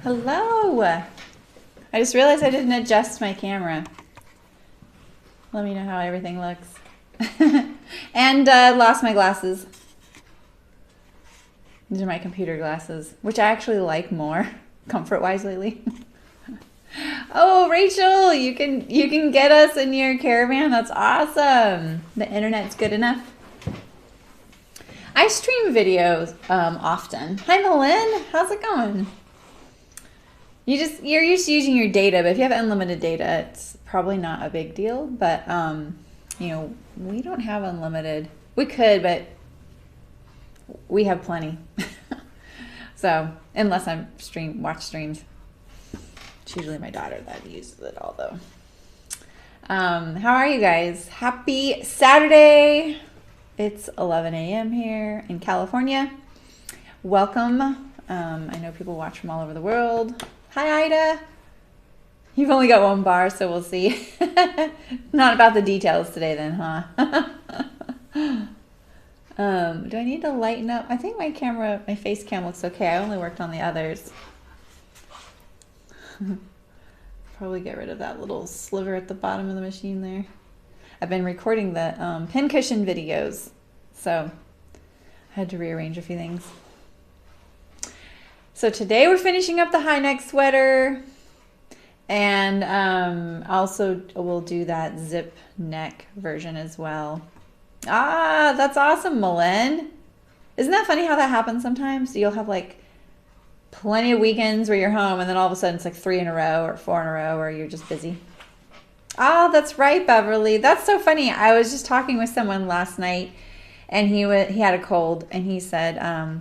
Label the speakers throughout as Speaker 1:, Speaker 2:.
Speaker 1: Hello. I just realized I didn't adjust my camera. Let me know how everything looks. And lost my glasses. These are my computer glasses, which I actually like more comfort-wise lately. Oh, Rachel, you can get us in your caravan. That's awesome. The internet's good enough. I stream videos often. Hi, Malin. How's it going? You're used to using your data, but if you have unlimited data, it's probably not a big deal. But we don't have unlimited. We could, but we have plenty. So unless I'm watch streams, it's usually my daughter that uses it all though. How are you guys? Happy Saturday! It's 11 a.m. here in California. Welcome. I know people watch from all over the world. Hi, Ida. You've only got one bar, so we'll see. Not about the details today then, huh? Do I need to lighten up? I think my face cam looks okay. I only worked on the others. Probably get rid of that little sliver at the bottom of the machine there. I've been recording the pincushion videos, so I had to rearrange a few things. So today we're finishing up the high-neck sweater, and also we'll do that zip neck version as well. Ah, that's awesome, Malin. Isn't that funny how that happens sometimes? You'll have like plenty of weekends where you're home, and then all of a sudden it's like 3 in a row or 4 in a row where you're just busy. Oh, that's right, Beverly. That's so funny. I was just talking with someone last night, and he had a cold, and he said,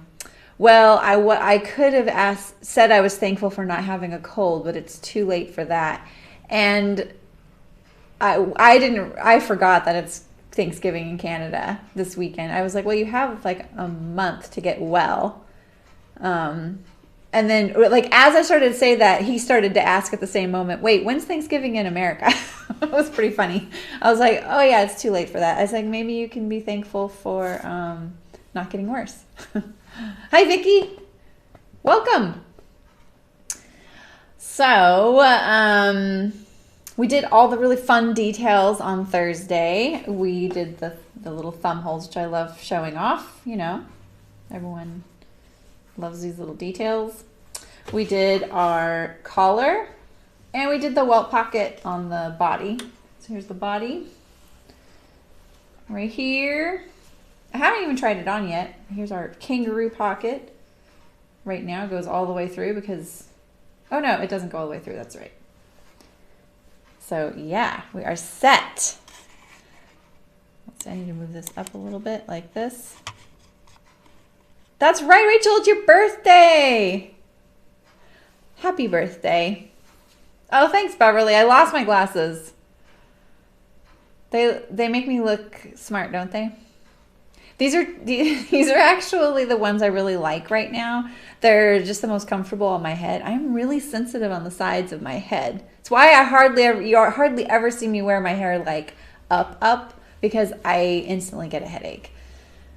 Speaker 1: well, I could have said I was thankful for not having a cold, but it's too late for that. And I forgot that it's Thanksgiving in Canada this weekend. I was like, well, you have like a month to get well. And then like as I started to say that, he started to ask at the same moment, wait, when's Thanksgiving in America? It was pretty funny. I was like, oh yeah, it's too late for that. I was like, maybe you can be thankful for not getting worse. Hi, Vicky. Welcome. So, we did all the really fun details on Thursday. We did the little thumb holes, which I love showing off. You know, everyone loves these little details. We did our collar, and we did the welt pocket on the body. So here's the body. Right here. I haven't even tried it on yet. Here's our kangaroo pocket. Right now it goes all the way through because, oh no, it doesn't go all the way through. That's right. So yeah, we are set. I need to move this up a little bit like this. That's right, Rachel, it's your birthday. Happy birthday. Oh, thanks, Beverly. I lost my glasses. They make me look smart, don't they? These are actually the ones I really like right now. They're just the most comfortable on my head. I'm really sensitive on the sides of my head. It's why you hardly ever see me wear my hair like up because I instantly get a headache.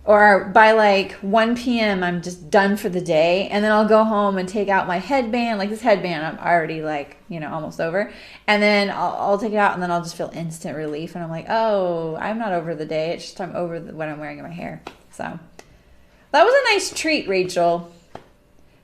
Speaker 1: Or by like 1 p.m. I'm just done for the day, and then I'll go home and take out my headband. Like this headband, I'm already like, almost over. And then I'll take it out, and then I'll just feel instant relief. And I'm like, oh, I'm not over the day. It's just I'm over what I'm wearing in my hair. So that was a nice treat, Rachel.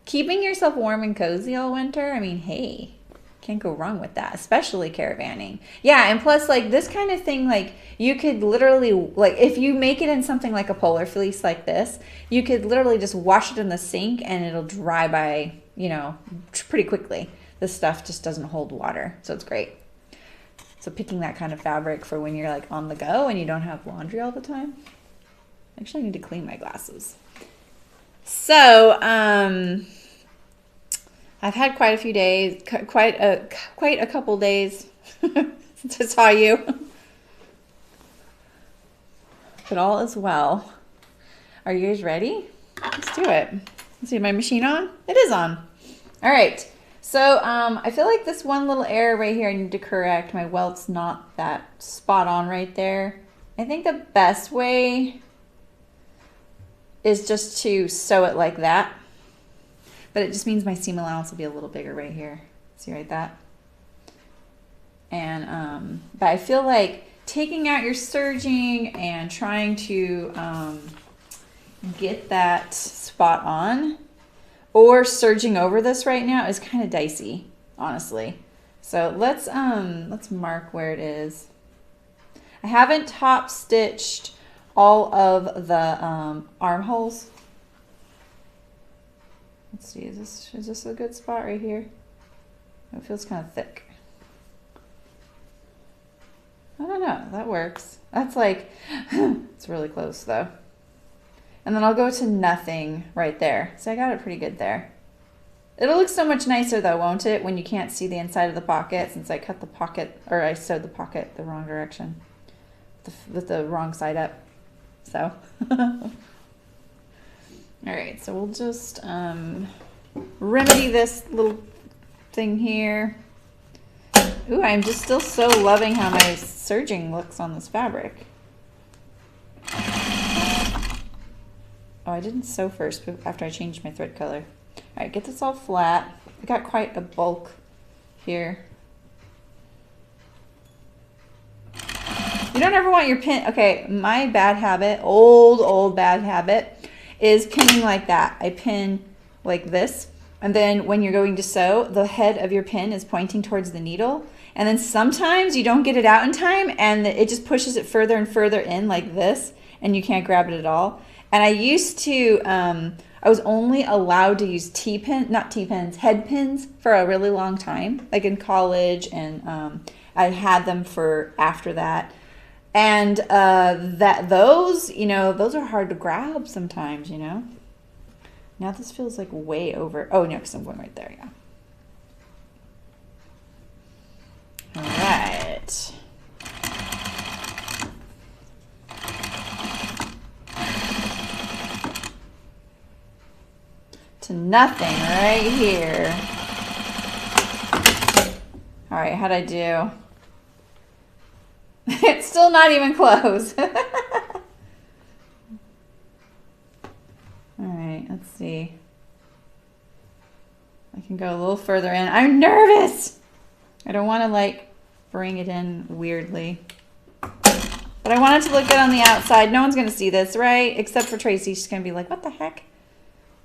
Speaker 1: Keeping yourself warm and cozy all winter. I mean, hey, can't go wrong with that, especially caravanning. Yeah, and plus like this kind of thing, like you could literally, like if you make it in something like a polar fleece like this, you could literally just wash it in the sink and it'll dry by, pretty quickly. This stuff just doesn't hold water, so it's great. So picking that kind of fabric for when you're like on the go and you don't have laundry all the time. Actually, I need to clean my glasses. So, I've had quite a few days, quite a couple days since I saw you. But all is well. Are you guys ready? Let's do it. Let's see, my machine on? It is on. All right. So I feel like this one little error right here I need to correct. My welt's not that spot on right there. I think the best way is just to sew it like that. but it just means my seam allowance will be a little bigger right here. See right that? And, but I feel like taking out your serging and trying to get that spot on or serging over this right now is kind of dicey, honestly. So let's mark where it is. I haven't top stitched all of the armholes. Let's see, is this a good spot right here? It feels kind of thick. I don't know, that works. That's like, it's really close though. And then I'll go to nothing right there. So I got it pretty good there. It'll look so much nicer though, won't it? When you can't see the inside of the pocket, since I cut the pocket, or I sewed the pocket the wrong direction. With the wrong side up. So. All right, so we'll just remedy this little thing here. Ooh, I'm just still so loving how my serging looks on this fabric. Oh, I didn't sew first after I changed my thread color. All right, get this all flat. I got quite a bulk here. You don't ever want your pin. Okay, my bad habit, old bad habit, is pinning like that. I pin like this, and then when you're going to sew, the head of your pin is pointing towards the needle, and then sometimes you don't get it out in time, and it just pushes it further and further in like this, and you can't grab it at all. And I used to, I was only allowed to use head pins for a really long time, like in college, and I had them for after that. And those, you know, those are hard to grab sometimes, you know. Now this feels like way over. Oh, no, because I'm going right there, yeah. All right. To nothing right here. All right, how'd I do? It's still not even close. All right, let's see. I can go a little further in. I'm nervous. I don't want to like bring it in weirdly. But I want it to look good on the outside. No one's going to see this, right? Except for Tracy. She's going to be like, what the heck?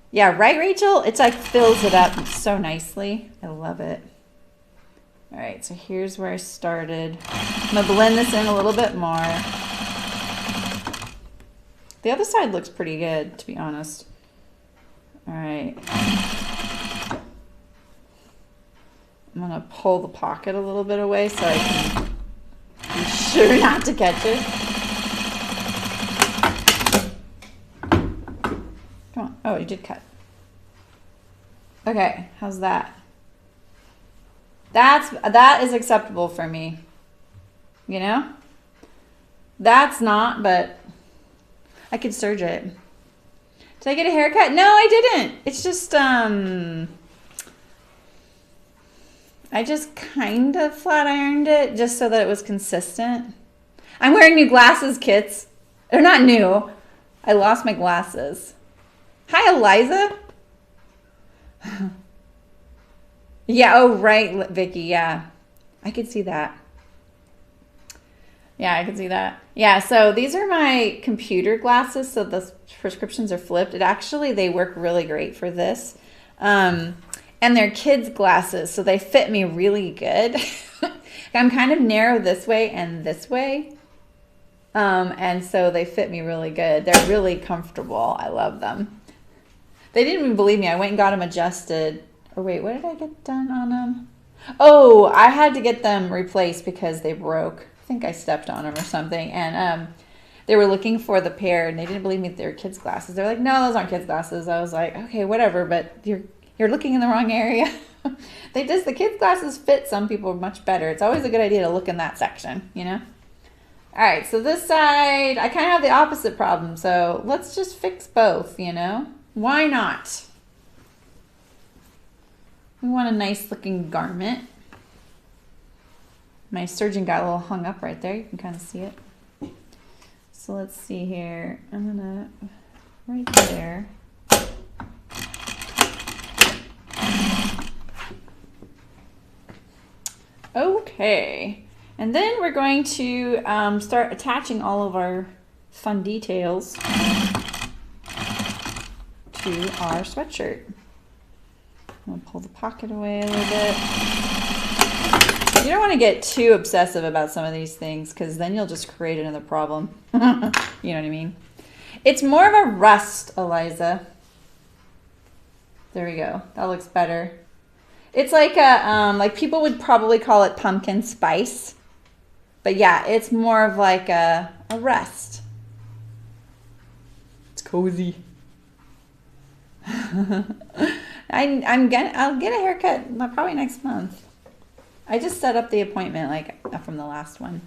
Speaker 1: Yeah, right, Rachel? It's like fills it up so nicely. I love it. All right, so here's where I started. I'm gonna blend this in a little bit more. The other side looks pretty good, to be honest. All right. I'm gonna pull the pocket a little bit away so I can be sure not to catch it. Come on. Oh, you did cut. Okay, how's that? That is acceptable for me. You know? That's not, but I could serge it. Did I get a haircut? No, I didn't. It's just I just kind of flat ironed it just so that it was consistent. I'm wearing new glasses, kits. They're not new. I lost my glasses. Hi, Eliza. Yeah, oh, right, Vicky, yeah. I could see that. Yeah, I could see that. Yeah, so these are my computer glasses, so the prescriptions are flipped. They work really great for this. And they're kids' glasses, so they fit me really good. I'm kind of narrow this way and this way. And so they fit me really good. They're really comfortable. I love them. They didn't even believe me. I went and got them adjusted. Oh, wait, what did I get done on them? Oh, I had to get them replaced because they broke. I think I stepped on them or something. And they were looking for the pair, and they didn't believe me that they were kids' glasses. They were like, no, those aren't kids' glasses. I was like, okay, whatever, but you're looking in the wrong area. The kids' glasses fit some people much better. It's always a good idea to look in that section, you know? All right, so this side, I kind of have the opposite problem. So let's just fix both, you know? Why not? We want a nice looking garment. My serging got a little hung up right there. You can kind of see it. So let's see here. I'm gonna, right there. Okay, and then we're going to start attaching all of our fun details to our sweatshirt. I'm gonna pull the pocket away a little bit. You don't want to get too obsessive about some of these things because then you'll just create another problem. You know what I mean? It's more of a rust, Eliza. There we go. That looks better. It's like a, like people would probably call it pumpkin spice. But yeah, it's more of like a rust. It's cozy. I'll get a haircut probably next month. I just set up the appointment like from the last one.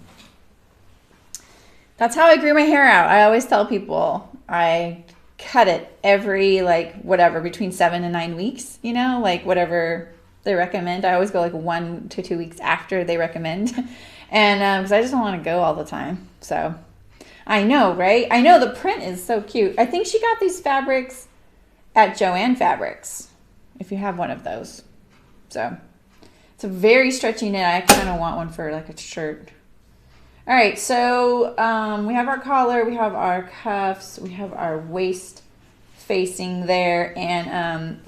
Speaker 1: That's how I grew my hair out. I always tell people I cut it every like whatever between 7 and 9 weeks, you know, like whatever they recommend. I always go like 1 to 2 weeks after they recommend. And because I just don't want to go all the time. So I know, right? I know the print is so cute. I think she got these fabrics at Joann Fabrics, if you have one of those. So it's a very stretchy knit. I kind of want one for like a shirt. All right, so we have our collar, we have our cuffs, we have our waist facing there, and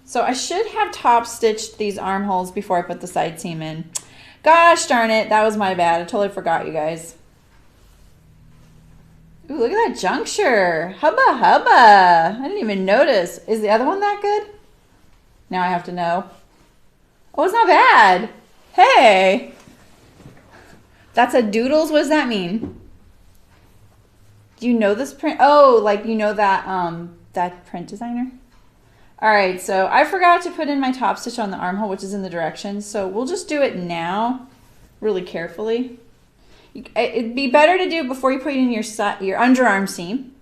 Speaker 1: so I should have top stitched these armholes before I put the side seam in. Gosh darn it, that was my bad. I totally forgot, you guys. Ooh, look at that juncture. Hubba hubba. I didn't even notice. Is the other one that good? Now I have to know. Oh, it's not bad. Hey. That's a doodles? What does that mean? Do you know this print? Oh, like you know that that print designer? All right, so I forgot to put in my top stitch on the armhole, which is in the directions. So we'll just do it now really carefully. It'd be better to do it before you put it in your underarm seam.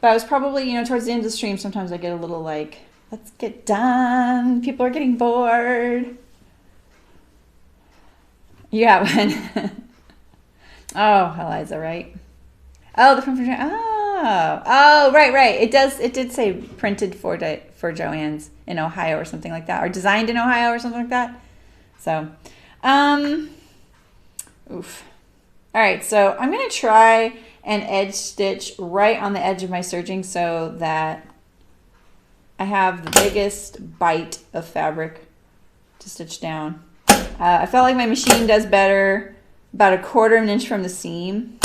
Speaker 1: But I was probably, you know, towards the end of the stream, sometimes I get a little like, let's get done. People are getting bored. You have one. Oh, Eliza, right? Oh, the print for right. It did say printed for Joann's in Ohio or something like that, or designed in Ohio or something like that. So, oof. All right, so I'm gonna try and edge stitch right on the edge of my serging so that I have the biggest bite of fabric to stitch down. I felt like my machine does better about 1/4 of an inch from the seam.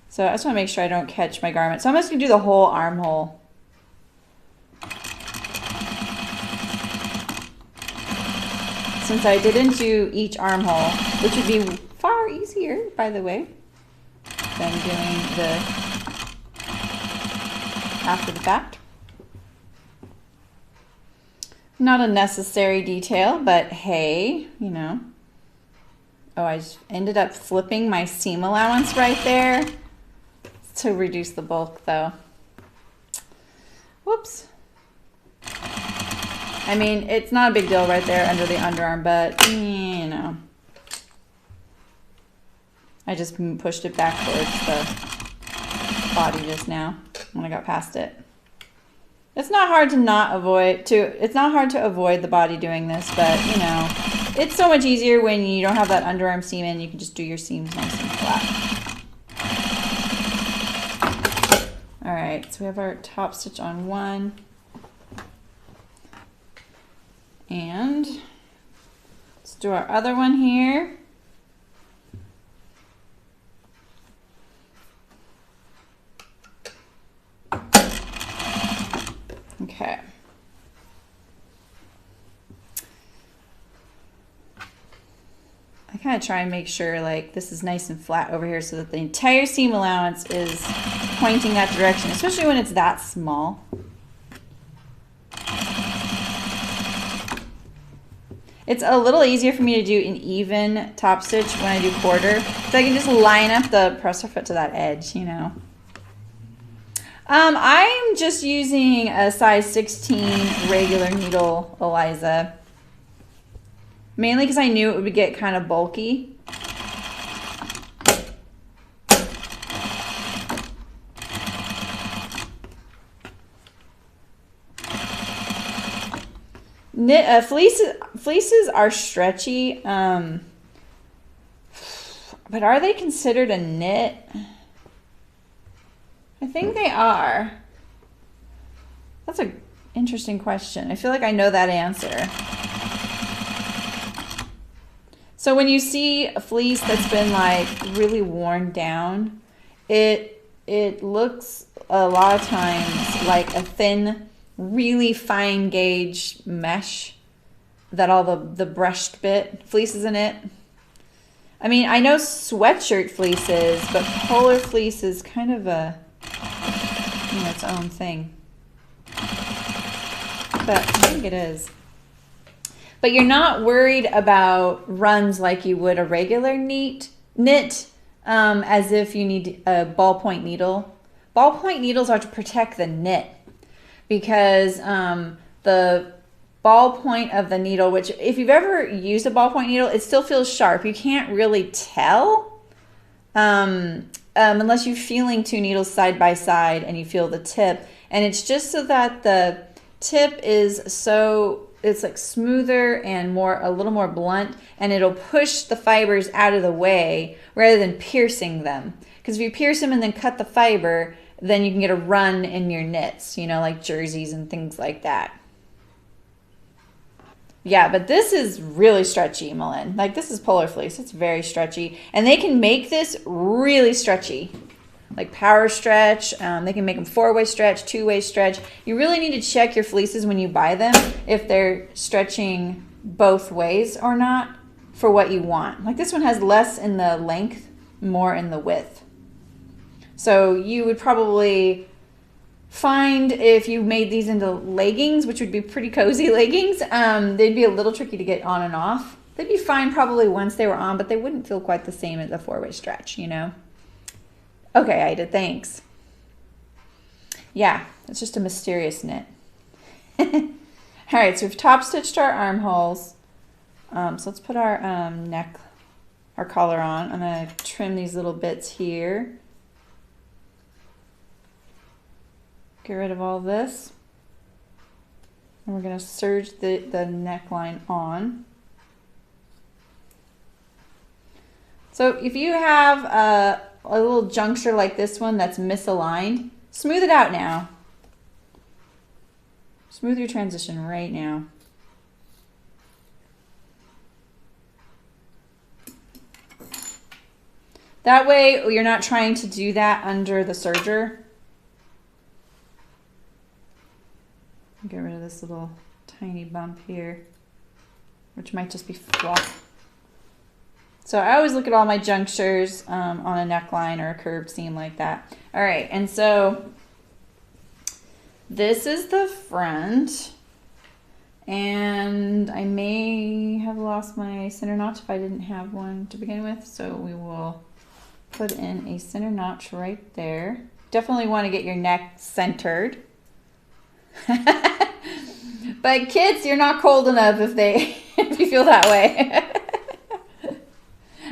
Speaker 1: So I just want to make sure I don't catch my garment. So I'm just going to do the whole armhole. Since I didn't do each armhole, which would be far easier, by the way, than doing the after the fact. Not a necessary detail, but hey, you know. Oh, I just ended up flipping my seam allowance right there to reduce the bulk though. Whoops. I mean, it's not a big deal right there under the underarm, but you know. I just pushed it back towards the body just now when I got past it. It's not hard to avoid the body doing this, but you know, it's so much easier when you don't have that underarm seam in. You can just do your seams nice and flat. All right, so we have our top stitch on one. And let's do our other one here. Okay. I kind of try and make sure like this is nice and flat over here so that the entire seam allowance is pointing that direction, especially when it's that small. It's a little easier for me to do an even top stitch when I do 1/4, so I can just line up the presser foot to that edge, you know. I'm just using a size 16 regular needle, Eliza. Mainly because I knew it would get kind of bulky. Fleeces are stretchy, but are they considered a knit? I think they are. That's an interesting question. I feel like I know that answer. So when you see a fleece that's been like really worn down, it looks a lot of times like a thin, really fine gauge mesh that all the brushed bit fleece is in it. I mean, I know sweatshirt fleece is, but polar fleece is kind of a, you know, its own thing. But I think it is. But you're not worried about runs like you would a regular knit, as if you need a ballpoint needle. Ballpoint needles are to protect the knit because the ballpoint of the needle, which if you've ever used a ballpoint needle, it still feels sharp. You can't really tell unless you're feeling two needles side by side and you feel the tip. And it's just so that the tip is it's like smoother and a little more blunt, and it'll push the fibers out of the way rather than piercing them. Because if you pierce them and then cut the fiber, then you can get a run in your knits, you know, like jerseys and things like that. Yeah, but this is really stretchy, Malin. Like, this is polar fleece. It's very stretchy. And they can make this really stretchy. Like power stretch. They can make them 4-way stretch, 2-way stretch. You really need to check your fleeces when you buy them if they're stretching both ways or not for what you want. Like this one has less in the length, more in the width. So you would probably find if you made these into leggings, which would be pretty cozy leggings, they'd be a little tricky to get on and off. They'd be fine probably once they were on, but they wouldn't feel quite the same as a 4-way stretch, you know? Okay, Ida, thanks. Yeah, it's just a mysterious knit. All right, so we've top stitched our armholes. So let's put our our collar on. I'm gonna trim these little bits here. Get rid of all this. And we're gonna serge the neckline on. So if you have a little juncture like this one that's misaligned, smooth it out now. Smooth your transition right now. That way you're not trying to do that under the serger. Get rid of this little tiny bump here, which might just be fluff. So I always look at all my junctures on a neckline or a curved seam like that. All right, and so this is the front, and I may have lost my center notch if I didn't have one to begin with, so we will put in a center notch right there. Definitely want to get your neck centered. But kids, you're not cold enough if you feel that way.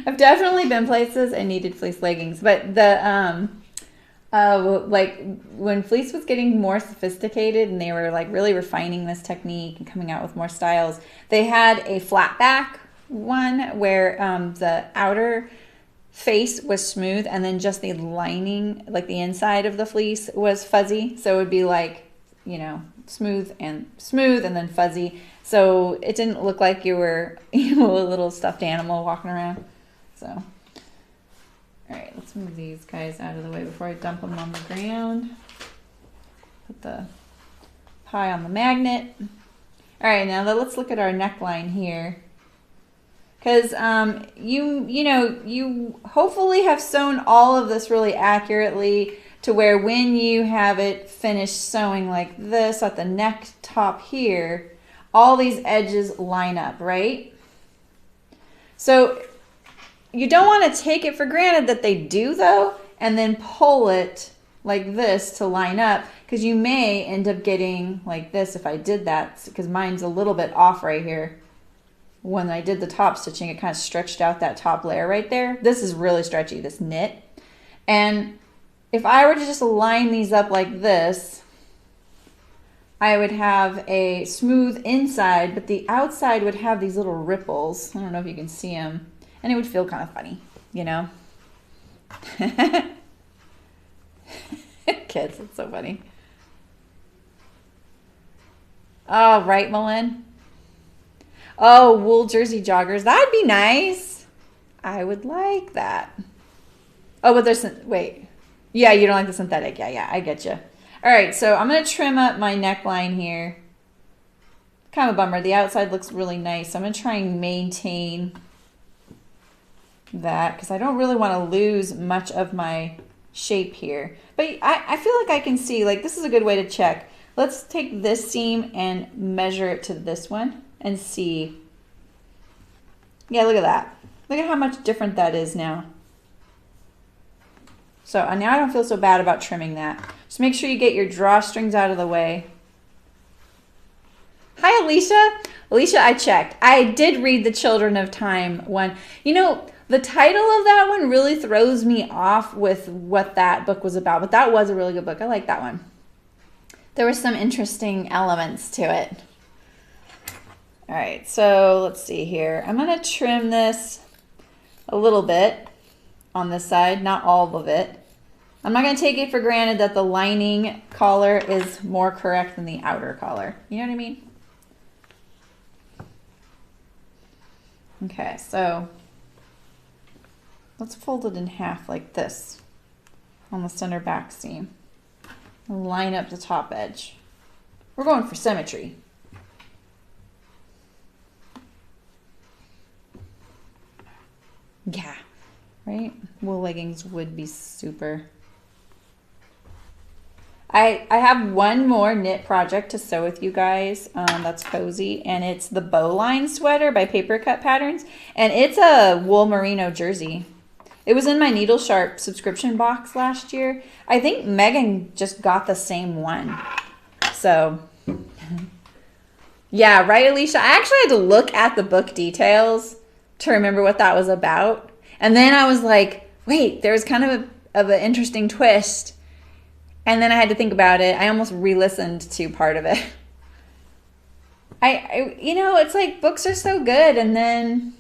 Speaker 1: I've definitely been places and needed fleece leggings, but the like when fleece was getting more sophisticated and they were like really refining this technique and coming out with more styles, they had a flat back one where the outer face was smooth and then just the lining, like the inside of the fleece, was fuzzy. So it would be like, you know, smooth and then fuzzy. So it didn't look like you were, you know, a little stuffed animal walking around. So, all right, let's move these guys out of the way before I dump them on the ground. Put the pie on the magnet. All right, now let's look at our neckline here. Because you hopefully have sewn all of this really accurately to where when you have it finished sewing like this at the neck top here, all these edges line up, right? So you don't want to take it for granted that they do though, and then pull it like this to line up, because you may end up getting like this if I did that, because mine's a little bit off right here. When I did the top stitching, it kind of stretched out that top layer right there. This is really stretchy, this knit. And if I were to just line these up like this, I would have a smooth inside, but the outside would have these little ripples. I don't know if you can see them. And it would feel kind of funny, you know? Kids, it's so funny. Oh, right, Malin? Oh, wool jersey joggers. That'd be nice. I would like that. Oh, but there's... Wait. Yeah, you don't like the synthetic. Yeah, I get you. All right, so I'm going to trim up my neckline here. Kind of a bummer. The outside looks really nice. I'm going to try and maintain that because I don't really want to lose much of my shape here. But I feel like I can see, like, this is a good way to check. Let's take this seam and measure it to this one and see. Yeah, look at that. Look at how much different that is now. So now I don't feel so bad about trimming that. Just make sure you get your drawstrings out of the way. Hi, Alicia. Alicia, I checked. I did read the Children of Time one. You know, the title of that one really throws me off with what that book was about, but that was a really good book. I like that one. There were some interesting elements to it. All right, so let's see here. I'm going to trim this a little bit on this side, not all of it. I'm not going to take it for granted that the lining collar is more correct than the outer collar. You know what I mean? Okay, so let's fold it in half like this on the center back seam. Line up the top edge. We're going for symmetry. Yeah, right? Wool leggings would be super. I have one more knit project to sew with you guys that's cozy, and it's the Bowline sweater by Paper Cut Patterns, and it's a wool merino jersey. It was in my Needle Sharp subscription box last year. I think Megan just got the same one. So, yeah, right, Alicia? I actually had to look at the book details to remember what that was about. And then I was like, wait, there's kind of an interesting twist. And then I had to think about it. I almost re-listened to part of it. You know, it's like books are so good, and then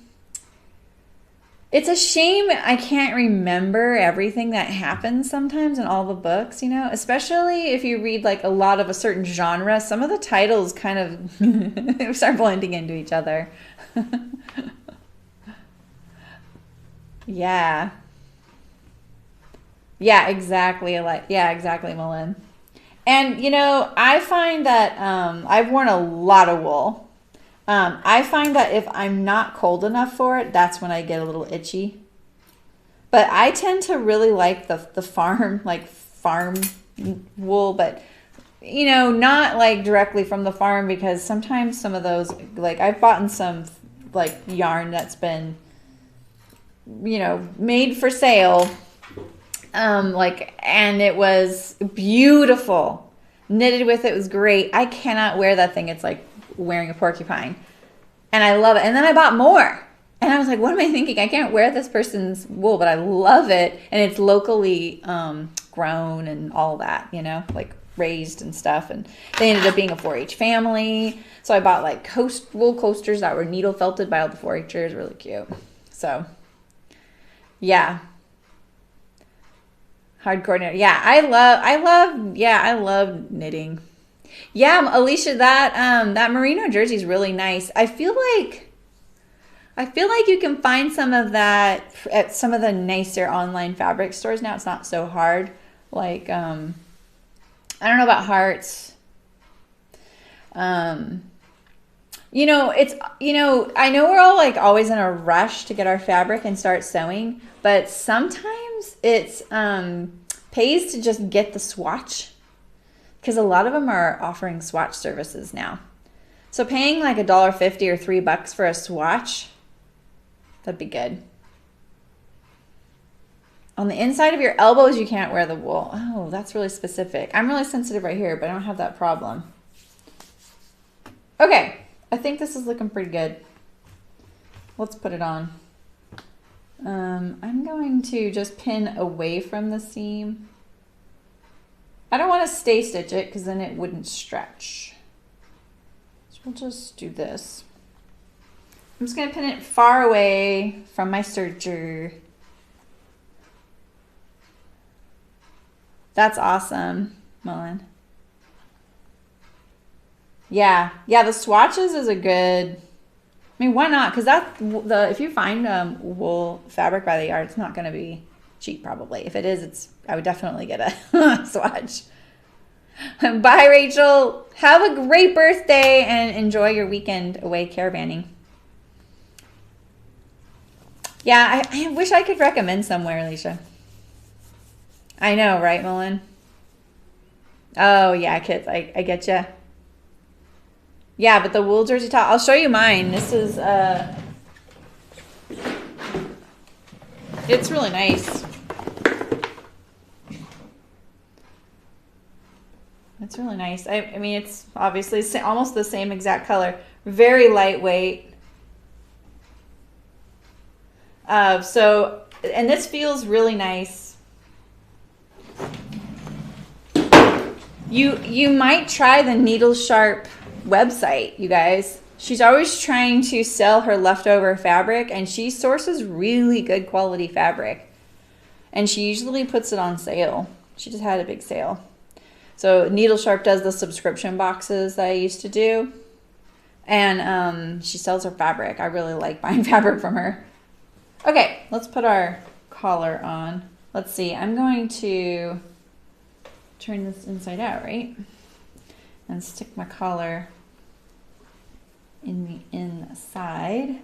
Speaker 1: it's a shame I can't remember everything that happens sometimes in all the books, you know, especially if you read like a lot of a certain genre. Some of the titles kind of start blending into each other. Yeah. Yeah, exactly. Yeah, exactly, Malin. And, you know, I find that I've worn a lot of wool. I find that if I'm not cold enough for it, that's when I get a little itchy. But I tend to really like the farm, like farm wool, but, you know, not like directly from the farm, because sometimes some of those, like I've bought in some like yarn that's been, you know, made for sale. And it was beautiful. Knitted with it was great. I cannot wear that thing. It's like wearing a porcupine. And I love it. And then I bought more. And I was like, what am I thinking? I can't wear this person's wool, but I love it. And it's locally grown and all that, you know, like raised and stuff. And they ended up being a 4-H family. So I bought like wool coasters that were needle felted by all the 4-Hers. Really cute. So, yeah. Hardcore knitting. Yeah, I love knitting. Yeah, Alicia, that merino jersey is really nice. I feel like you can find some of that at some of the nicer online fabric stores now. It's not so hard. Like, I don't know about Hearts. You know, I know we're all like always in a rush to get our fabric and start sewing, but sometimes it's pays to just get the swatch, because a lot of them are offering swatch services now. So paying like $1.50 or $3 for a swatch, that'd be good. On the inside of your elbows, you can't wear the wool. Oh, that's really specific. I'm really sensitive right here, but I don't have that problem. Okay, I think this is looking pretty good. Let's put it on. I'm going to just pin away from the seam. I don't want to stay stitch it because then it wouldn't stretch. So we'll just do this. I'm just going to pin it far away from my serger. That's awesome, Mullen. Yeah, the swatches is a good. I mean, why not? Because if you find wool fabric by the yard, it's not going to be cheap probably. If it is, I would definitely get a swatch. Bye, Rachel. Have a great birthday and enjoy your weekend away caravanning. Yeah, I wish I could recommend somewhere, Alicia. I know, right, Mullen? Oh, yeah, kids, I get you. Yeah, but the wool jersey top, I'll show you mine. This is, it's really nice. It's really nice. I mean, it's obviously almost the same exact color. Very lightweight. And this feels really nice. You might try the Needle Sharp website, you guys. She's always trying to sell her leftover fabric, and she sources really good quality fabric. And she usually puts it on sale. She just had a big sale. So Needle Sharp does the subscription boxes that I used to do. And she sells her fabric. I really like buying fabric from her. Okay, let's put our collar on. Let's see, I'm going to turn this inside out, right? And stick my collar in the inside.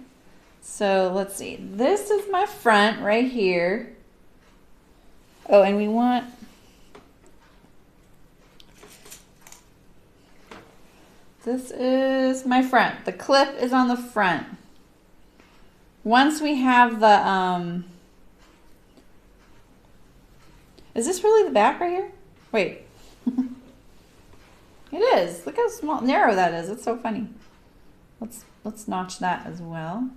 Speaker 1: So let's see, this is my front right here. Oh, and we want, this is my front. The clip is on the front. Once we have the, is this really the back right here? Wait. It is. Look how small, narrow that is. It's so funny. Let's notch that as well.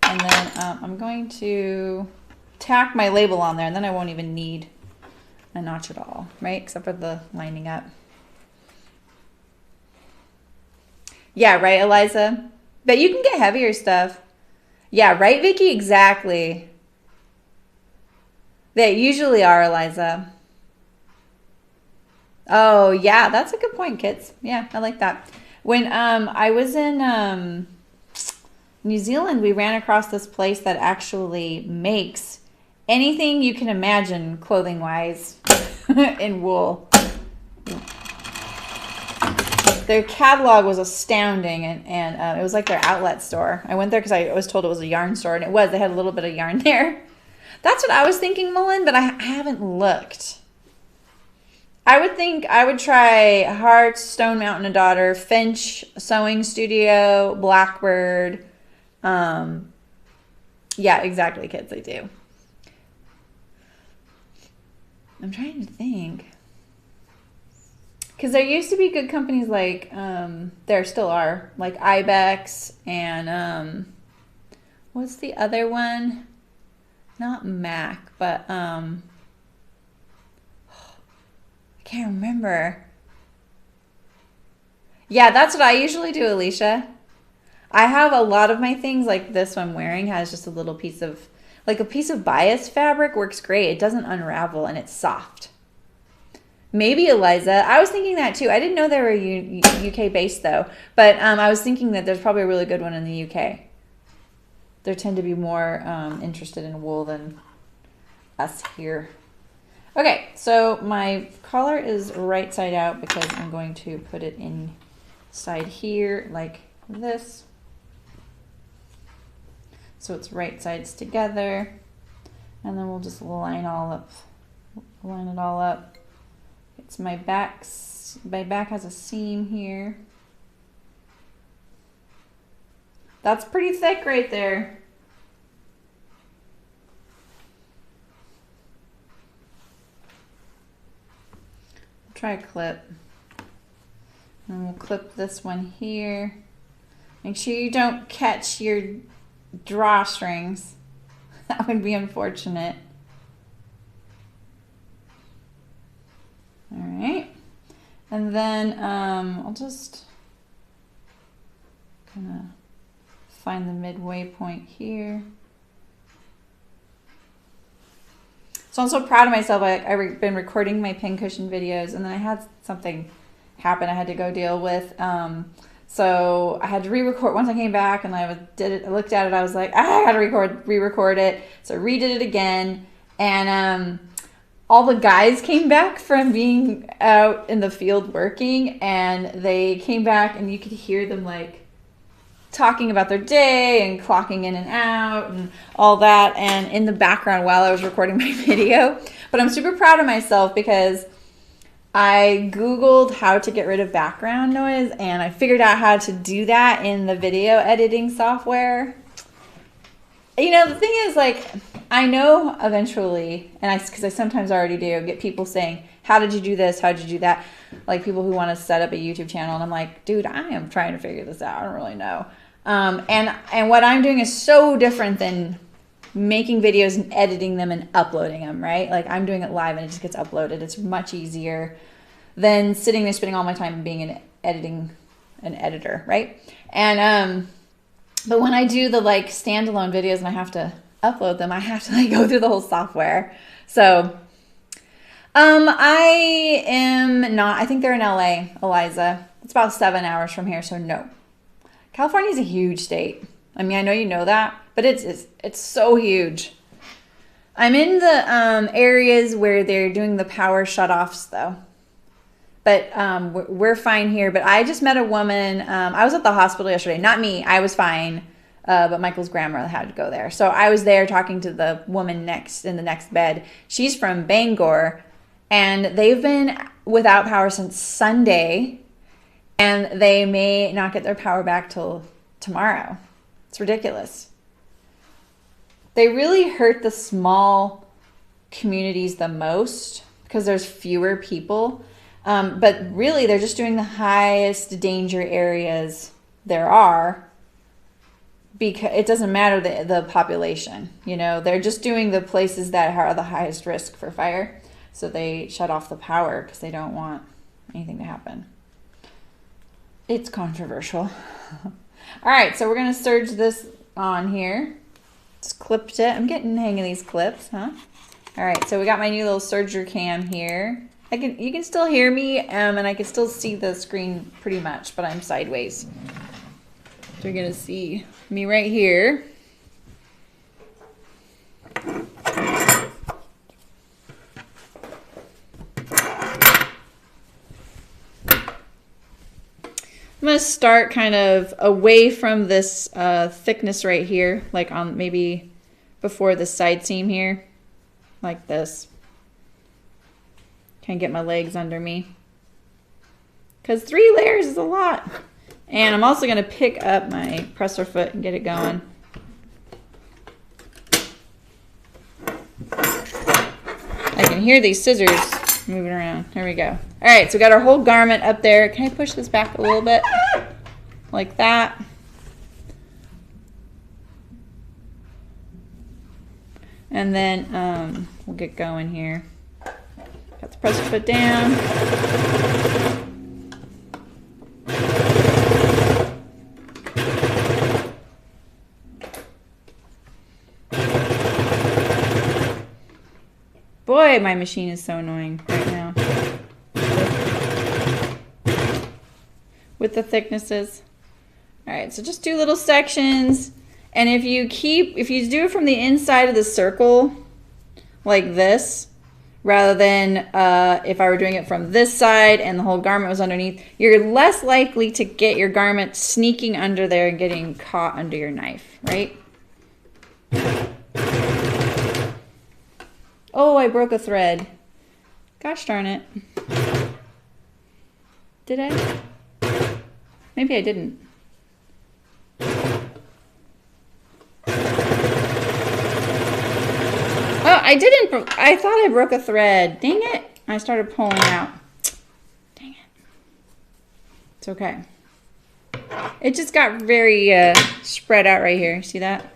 Speaker 1: And then I'm going to tack my label on there, and then I won't even need a notch at all, right? Except for the lining up. Yeah, right, Eliza? But you can get heavier stuff. Yeah, right, Vicky? Exactly. They usually are, Eliza. Oh, yeah, that's a good point, kids. Yeah, I like that. When I was in New Zealand, we ran across this place that actually makes anything you can imagine clothing-wise in wool. Their catalog was astounding, and it was like their outlet store. I went there because I was told it was a yarn store, and it was. They had a little bit of yarn there. That's what I was thinking, Mullen, but I haven't looked. I would think I would try Hearts, Stone Mountain and Daughter, Finch Sewing Studio, Blackbird. Yeah, exactly, kids, I do. I'm trying to think. Because there used to be good companies like, there still are, like Ibex and, what's the other one? Not Mac, but, I can't remember. Yeah, that's what I usually do, Alicia. I have a lot of my things, like this one I'm wearing has just a little piece of, like a piece of bias fabric works great. It doesn't unravel and it's soft. Maybe Eliza. I was thinking that too. I didn't know they were UK based though, but I was thinking that there's probably a really good one in the UK. They tend to be more interested in wool than us here. Okay, so my collar is right side out because I'm going to put it inside here like this. So it's right sides together. And then we'll just line it all up. It's my back has a seam here. That's pretty thick right there. Try a clip. And we'll clip this one here. Make sure you don't catch your drawstrings. That would be unfortunate. And then I'll just kind of find the midway point here. So I'm so proud of myself. I've been recording my pincushion videos, and then I had something happen I had to go deal with. So I had to re-record. Once I came back and I looked at it, I was like, I gotta re-record it. So I redid it again, and all the guys came back from being out in the field working, and they came back, and you could hear them like talking about their day and clocking in and out and all that, and in the background while I was recording my video. But I'm super proud of myself because I Googled how to get rid of background noise, and I figured out how to do that in the video editing software. You know, the thing is, like, I know eventually, and because I sometimes already do, get people saying, how did you do this? How did you do that? Like people who want to set up a YouTube channel, and I'm like, dude, I am trying to figure this out. I don't really know. And what I'm doing is so different than making videos and editing them and uploading them, right? Like I'm doing it live and it just gets uploaded. It's much easier than sitting there spending all my time being an editor, right? And but when I do the like standalone videos and I have to upload them, I have to like go through the whole software. So I am not, I think they're in LA, Eliza. It's about 7 hours from here, so no. California is a huge state. I mean, I know you know that, but it's so huge. I'm in the areas where they're doing the power shutoffs, though. But we're fine here. But I just met a woman. I was at the hospital yesterday. Not me. I was fine. But Michael's grandma had to go there. So I was there talking to the woman in the next bed. She's from Bangor. And they've been without power since Sunday. And they may not get their power back till tomorrow. It's ridiculous. They really hurt the small communities the most because there's fewer people. But really, they're just doing the highest danger areas there are. Because it doesn't matter the population. You know, they're just doing the places that are the highest risk for fire. So they shut off the power because they don't want anything to happen. It's controversial. All right, so we're going to serge this on here. Just clipped it. I'm getting the hang of these clips, huh? All right, so we got my new little serger cam here. You can still hear me, and I can still see the screen pretty much, but I'm sideways. So you're going to see me right here. I'm going to start kind of away from this thickness right here, like on maybe before the side seam here, like this. Kind of get my legs under me. Because 3 layers is a lot. And I'm also going to pick up my presser foot and get it going. I can hear these scissors moving around. There we go. All right, so we got our whole garment up there. Can I push this back a little bit? Like that. And then we'll get going here. Got the presser foot down. Boy, my machine is so annoying right now. With the thicknesses. All right, so just do little sections. And if you do it from the inside of the circle, like this, rather than if I were doing it from this side and the whole garment was underneath, you're less likely to get your garment sneaking under there and getting caught under your knife, right? Oh, I broke a thread. Gosh darn it. Did I? Maybe I didn't. Oh, I didn't. I thought I broke a thread. Dang it. I started pulling out. Dang it. It's okay. It just got very spread out right here. See that?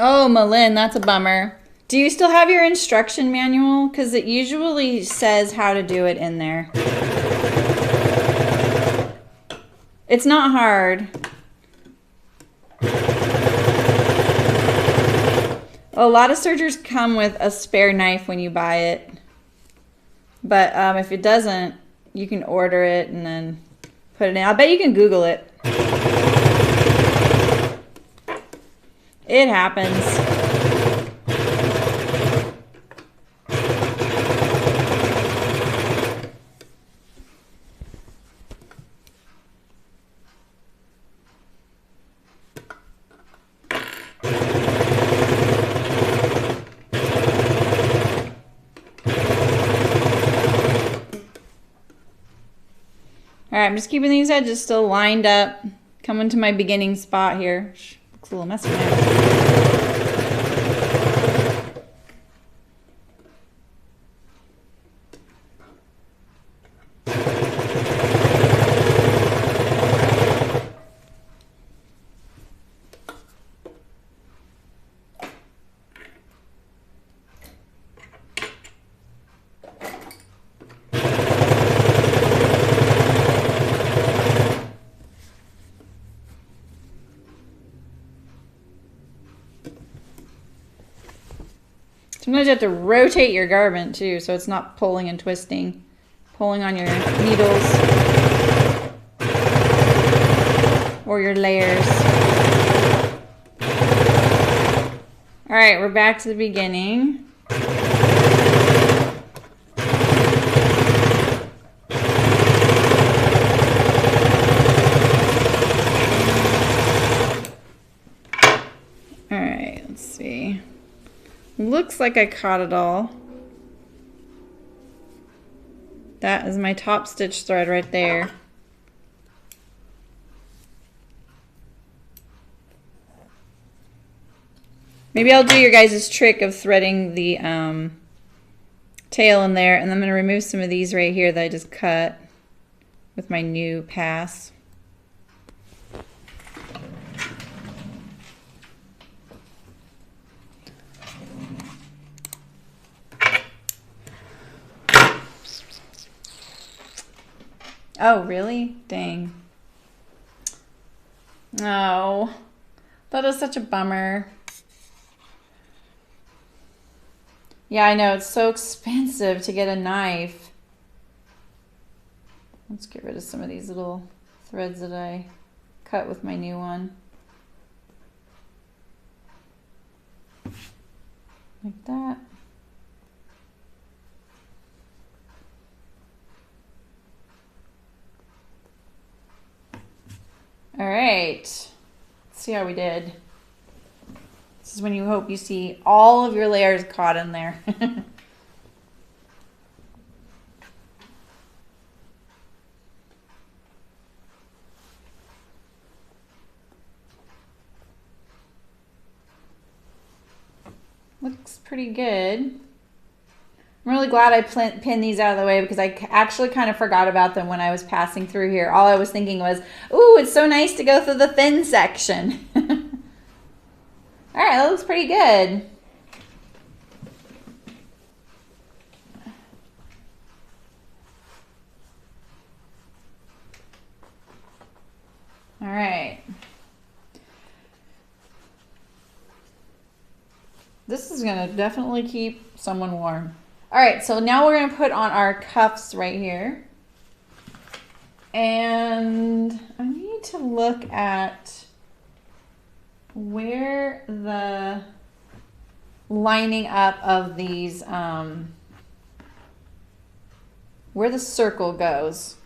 Speaker 1: Oh, Malin, that's a bummer. Do you still have your instruction manual? Because it usually says how to do it in there. It's not hard. A lot of sergers come with a spare knife when you buy it. But if it doesn't, you can order it and then put it in. I bet you can Google it. It happens. Alright, I'm just keeping these edges still lined up. Coming to my beginning spot here. Looks a little messy now. Sometimes you have to rotate your garment too, so it's not pulling and twisting. Pulling on your needles or your layers. All right, we're back to the beginning. All right, let's see. Looks like I caught it all. That is my top stitch thread right there. Maybe I'll do your guys' trick of threading the tail in there, and I'm going to remove some of these right here that I just cut with my new pass. Oh, really? Dang. Oh, that is such a bummer. Yeah, I know. It's so expensive to get a knife. Let's get rid of some of these little threads that I cut with my new one. Like that. All right, let's see how we did. This is when you hope you see all of your layers caught in there. Looks pretty good. I'm really glad I pinned these out of the way because I actually kind of forgot about them when I was passing through here. All I was thinking was, ooh, it's so nice to go through the thin section. All right, that looks pretty good. All right. This is gonna definitely keep someone warm. All right, so now we're gonna put on our cuffs right here. And I need to look at where the lining up of these, where the circle goes.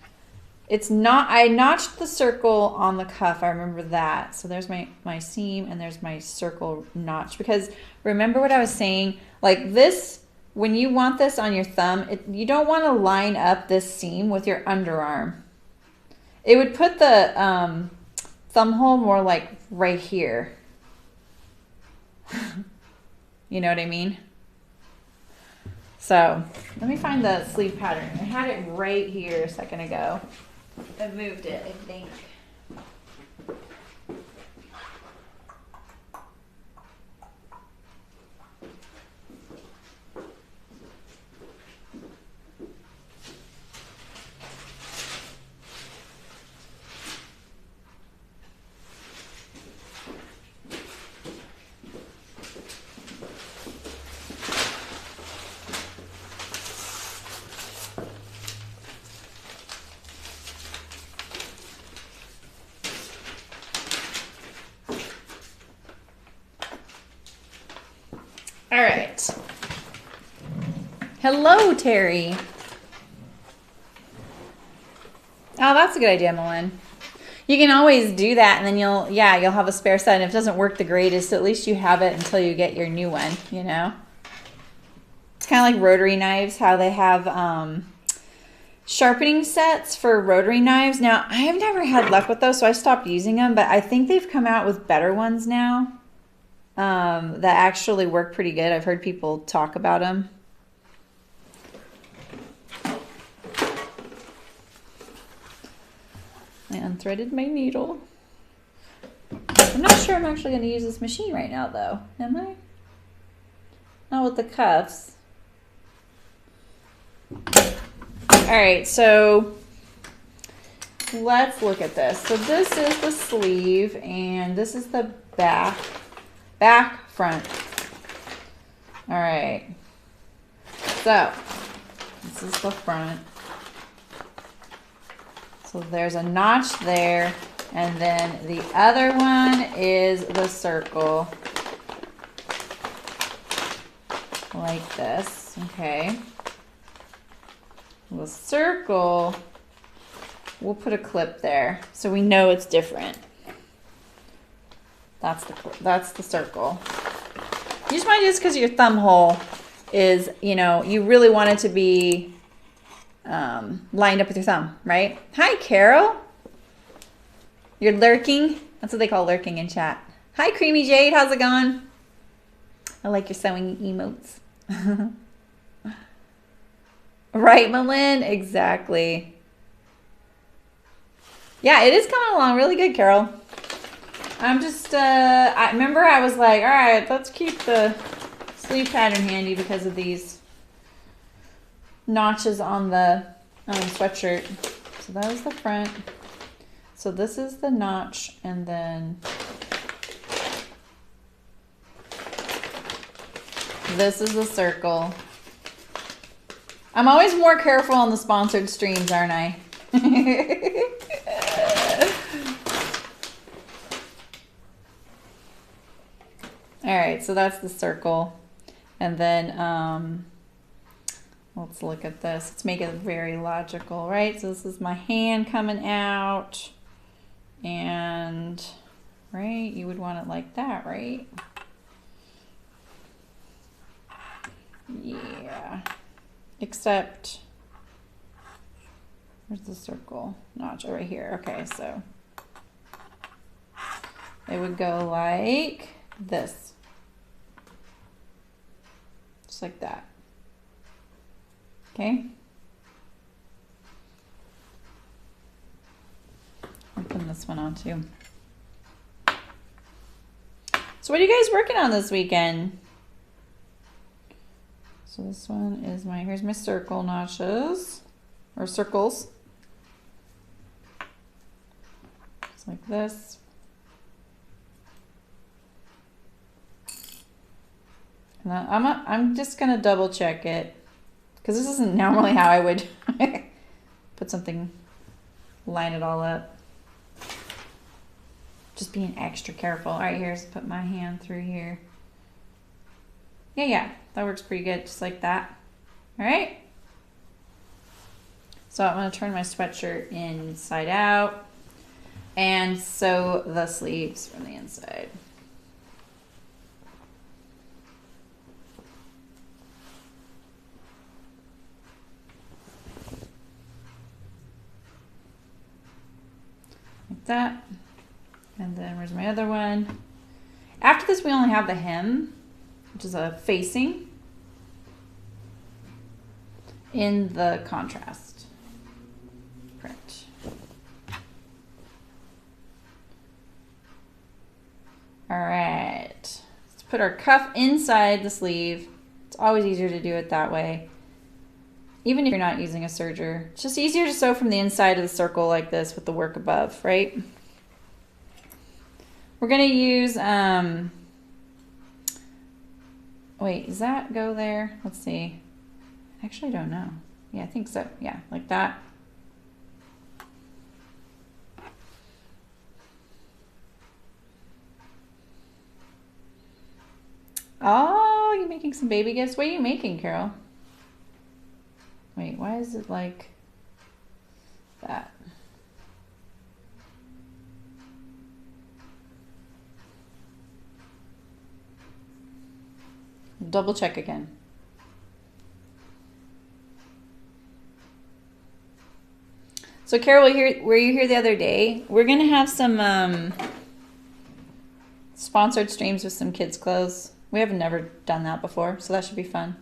Speaker 1: It's not, I notched the circle on the cuff, I remember that. So there's my seam and there's my circle notch. Because remember what I was saying, like this, when you want this on your thumb, you don't want to line up this seam with your underarm. It would put the thumb hole more like right here. You know what I mean? So let me find the sleeve pattern. I had it right here a second ago. I moved it, I think. All right. Hello, Terry. Oh, that's a good idea, Malin. You can always do that, and then you'll have a spare set. And if it doesn't work the greatest, at least you have it until you get your new one, you know? It's kind of like rotary knives, how they have sharpening sets for rotary knives. Now, I have never had luck with those, so I stopped using them, but I think they've come out with better ones now that actually work pretty good. I've heard people talk about them. I unthreaded my needle. I'm not sure I'm actually going to use this machine right now, though. Am I? Not with the cuffs. All right, so let's look at this. So this is the sleeve, and this is the back front. All right. So this is the front. So there's a notch there, and then the other one is the circle, like this, okay? The circle, we'll put a clip there, so we know it's different. That's the circle. You just want to do this because your thumb hole is, you know, you really want it to be lined up with your thumb, right? Hi, Carol. You're lurking. That's what they call lurking in chat. Hi, Creamy Jade. How's it going? I like your sewing emotes. Right, Malin? Exactly. Yeah, it is coming along really good, Carol. I'm just, I remember I was like, all right, let's keep the sleeve pattern handy because of these notches on the sweatshirt. So that was the front. So this is the notch, and then this is the circle. I'm always more careful on the sponsored streams, aren't I? All right, so that's the circle. And then let's look at this. Let's make it very logical, right? So this is my hand coming out, and right, you would want it like that, right? Yeah. Except, where's the circle notch? Oh, right here. Okay, so it would go like this. Just like that. Okay. I'm putting this one on too. So what are you guys working on this weekend? So this one is here's my circle notches, or circles. Just like this. And I'm just gonna double check it, because this isn't normally how I would put something, line it all up. Just being extra careful. All right, here's put my hand through here. Yeah, that works pretty good, just like that. All right. So I'm gonna turn my sweatshirt inside out and sew the sleeves from the inside. Like that. And then where's my other one? After this, we only have the hem, which is a facing in the contrast print. All right, let's put our cuff inside the sleeve. It's always easier to do it that way. Even if you're not using a serger, it's just easier to sew from the inside of the circle like this with the work above, right? We're gonna use, wait, does that go there? Let's see. Actually, I don't know. Yeah, I think so. Yeah, like that. Oh, you making some baby gifts. What are you making, Carol? Wait, why is it like that? Double check again. So Carol, were you here the other day? We're gonna have some sponsored streams with some kids' clothes. We have never done that before, so that should be fun.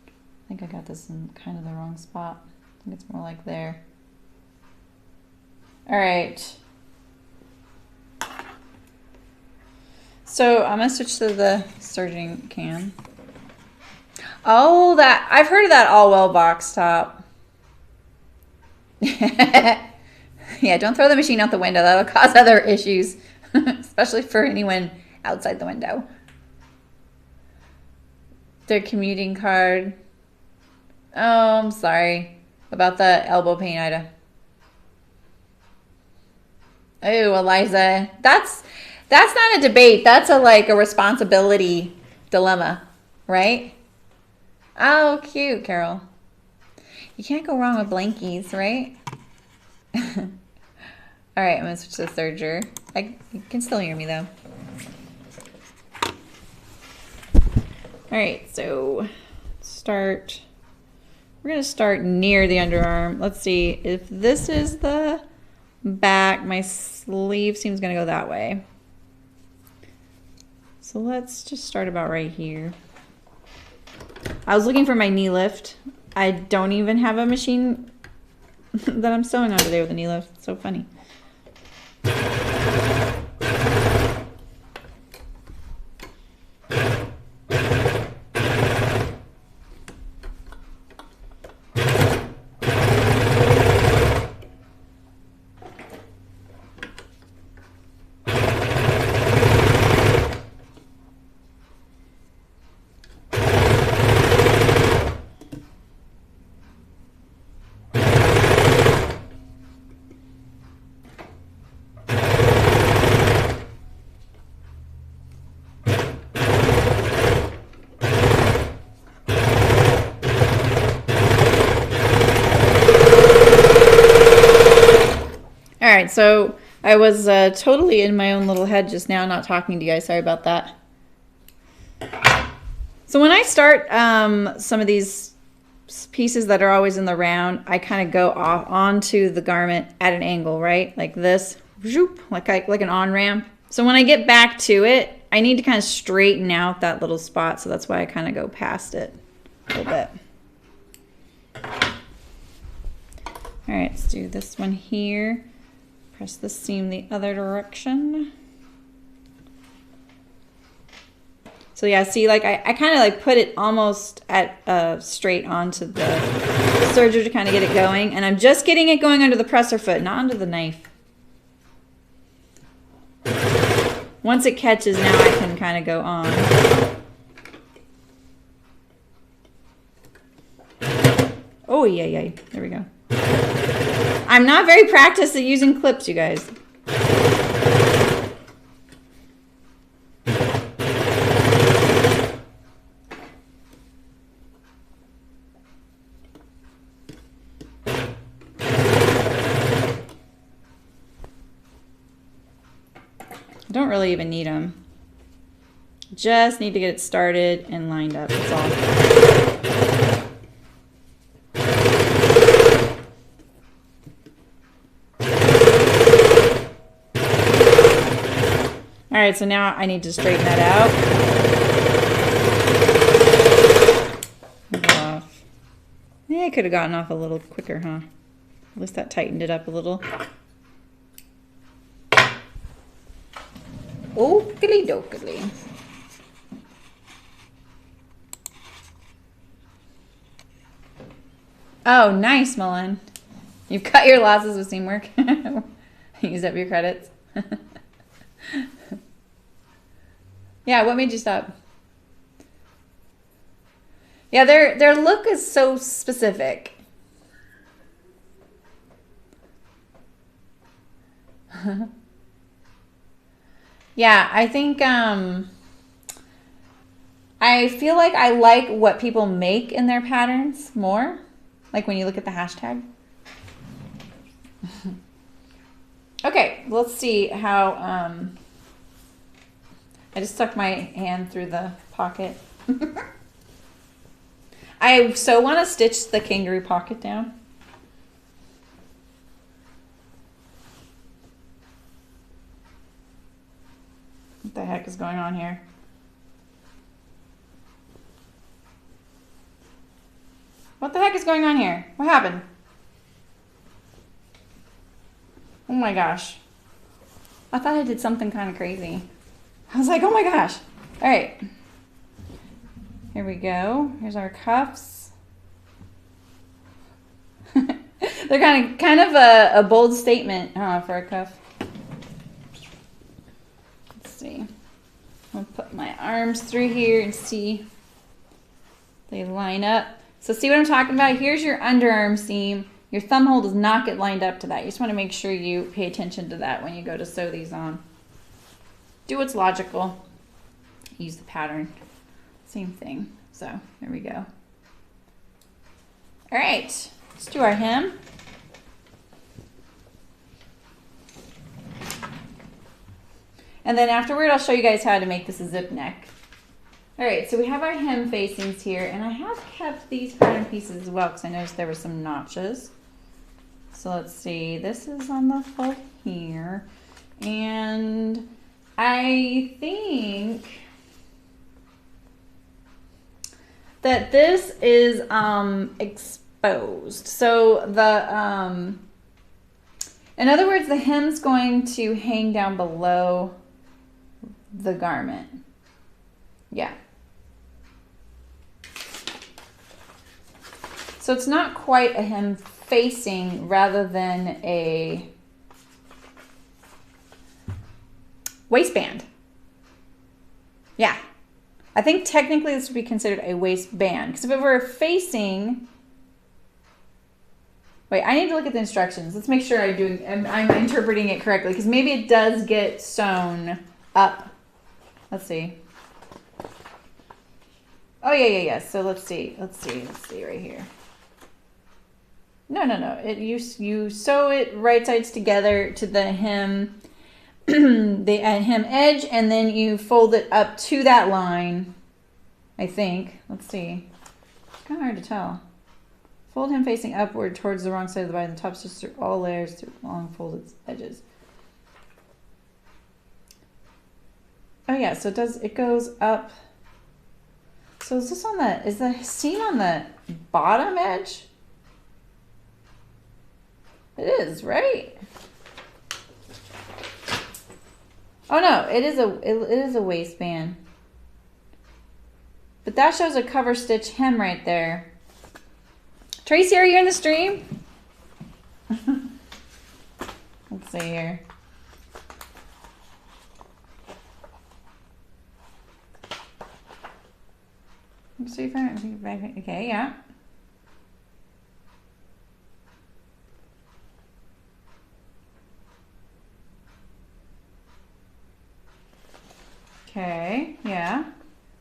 Speaker 1: I think I got this in kind of the wrong spot. I think it's more like there. All right. So I'm gonna switch to the serging can. Oh, that I've heard of that all well box top. Yeah, don't throw the machine out the window. That'll cause other issues, especially for anyone outside the window. Their commuting card. Oh, I'm sorry about the elbow pain, Ida. Oh, Eliza, that's not a debate. That's a responsibility dilemma, right? Oh, cute, Carol. You can't go wrong with blankies, right? All right, I'm gonna switch to the serger. You can still hear me though. All right, so we're gonna start near the underarm. Let's see, if this is the back, my sleeve seems gonna go that way. So let's just start about right here. I was looking for my knee lift. I don't even have a machine that I'm sewing on today with a knee lift. It's so funny. All right, so I was totally in my own little head just now, not talking to you guys. Sorry about that. So when I start some of these pieces that are always in the round, I kind of go off onto the garment at an angle, right? Like this, like an on-ramp. So when I get back to it, I need to kind of straighten out that little spot. So that's why I kind of go past it a little bit. All right, let's do this one here. Press the seam the other direction. So yeah, see, like I kind of like put it almost at straight onto the serger to kind of get it going, and I'm just getting it going under the presser foot, not under the knife. Once it catches, now I can kind of go on. Oh yeah, there we go. I'm not very practiced at using clips, you guys. I don't really even need them. Just need to get it started and lined up, that's all. All right, so now I need to straighten that out. Go off. Yeah, I could have gotten off a little quicker, huh? At least that tightened it up a little. Oakley dokley. Oh, nice, Mullen. You've cut your losses with seam work. Use up your credits. Yeah, what made you stop? Yeah, their look is so specific. Yeah, I think I feel like I like what people make in their patterns more. Like when you look at the hashtag. Okay, let's see how, I just stuck my hand through the pocket. I so want to stitch the kangaroo pocket down. What the heck is going on here? What the heck is going on here? What happened? Oh my gosh. I thought I did something kind of crazy. I was like, oh my gosh. All right. Here we go. Here's our cuffs. They're kind of a bold statement, huh, for a cuff. Let's see. I'll put my arms through here and see they line up. So see what I'm talking about? Here's your underarm seam. Your thumb hole does not get lined up to that. You just want to make sure you pay attention to that when you go to sew these on. Do what's logical. Use the pattern. Same thing. So there we go. All right, let's do our hem. And then afterward, I'll show you guys how to make this a zip neck. All right, so we have our hem facings here, and I have kept these pattern pieces as well because I noticed there were some notches. So let's see, this is on the fold here, and I think that this is exposed. So the, in other words, the hem's going to hang down below the garment. Yeah. So it's not quite a hem facing rather than a waistband. Yeah. I think technically this would be considered a waistband. Because if it were facing... Wait, I need to look at the instructions. Let's make sure I'm interpreting it correctly. Because maybe it does get sewn up. Let's see. Oh, yeah. So let's see right here. No. You sew it right sides together to the hem, the hem edge, and then you fold it up to that line, I think. Let's see. It's kind of hard to tell. Fold hem facing upward towards the wrong side of the body. The top stitch through all layers through long folded edges. Oh yeah, so it goes up. So is the seam on the bottom edge? It is, right? Oh no, it is a waistband. But that shows a cover stitch hem right there. Tracy, are you in the stream? Let's see here. Let's see if I think back. Okay, yeah. Okay, yeah.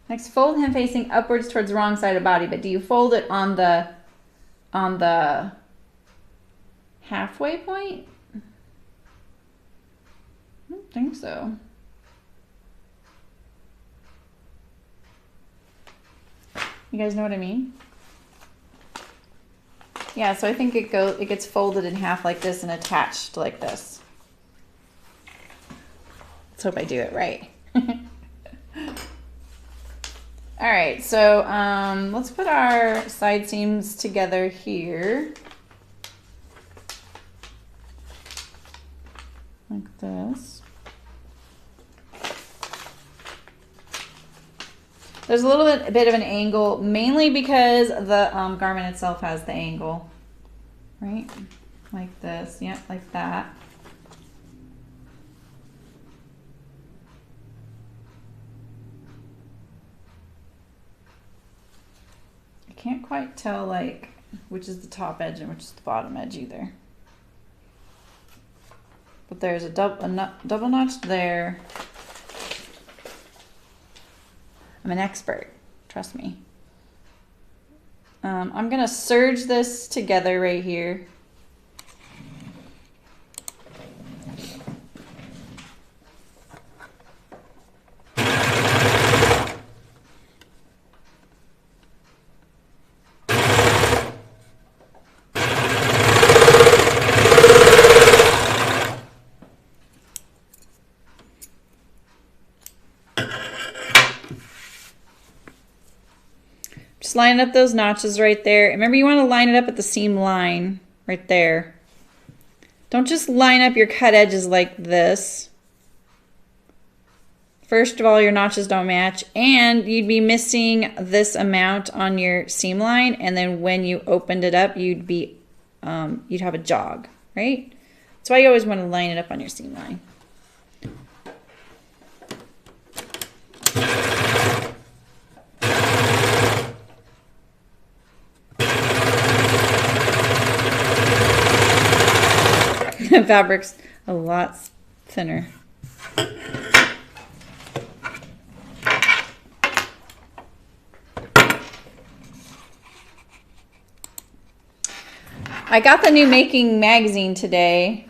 Speaker 1: Next, fold hem facing upwards towards the wrong side of body, but do you fold it on the halfway point? I don't think so. You guys know what I mean? Yeah, so I think it gets folded in half like this and attached like this. Let's hope I do it right. All right, so let's put our side seams together here. Like this. There's a little bit of an angle, mainly because the garment itself has the angle, right? Like this, yeah, like that. I can't quite tell like which is the top edge and which is the bottom edge either. But there's a double notch there. I'm an expert. Trust me. I'm gonna serge this together right here. Just line up those notches right there. Remember, you want to line it up at the seam line right there. Don't just line up your cut edges like this. First of all, your notches don't match, and you'd be missing this amount on your seam line, and then when you opened it up, you'd have a jog, right? That's why you always want to line it up on your seam line. Fabric's a lot thinner. I got the new Making magazine today,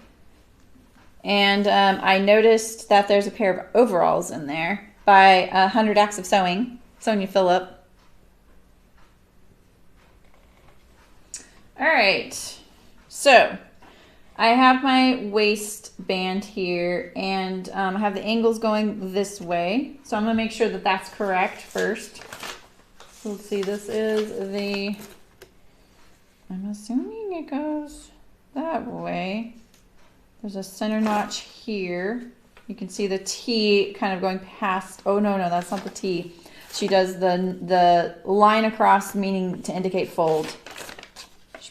Speaker 1: and I noticed that there's a pair of overalls in there by 100 Acts of Sewing, Sonia Phillip. All right, so I have my waistband here, and I have the angles going this way. So I'm gonna make sure that that's correct first. So let's see, this is the, I'm assuming it goes that way. There's a center notch here. You can see the T kind of going past, oh no, that's not the T. She does the line across, meaning to indicate fold.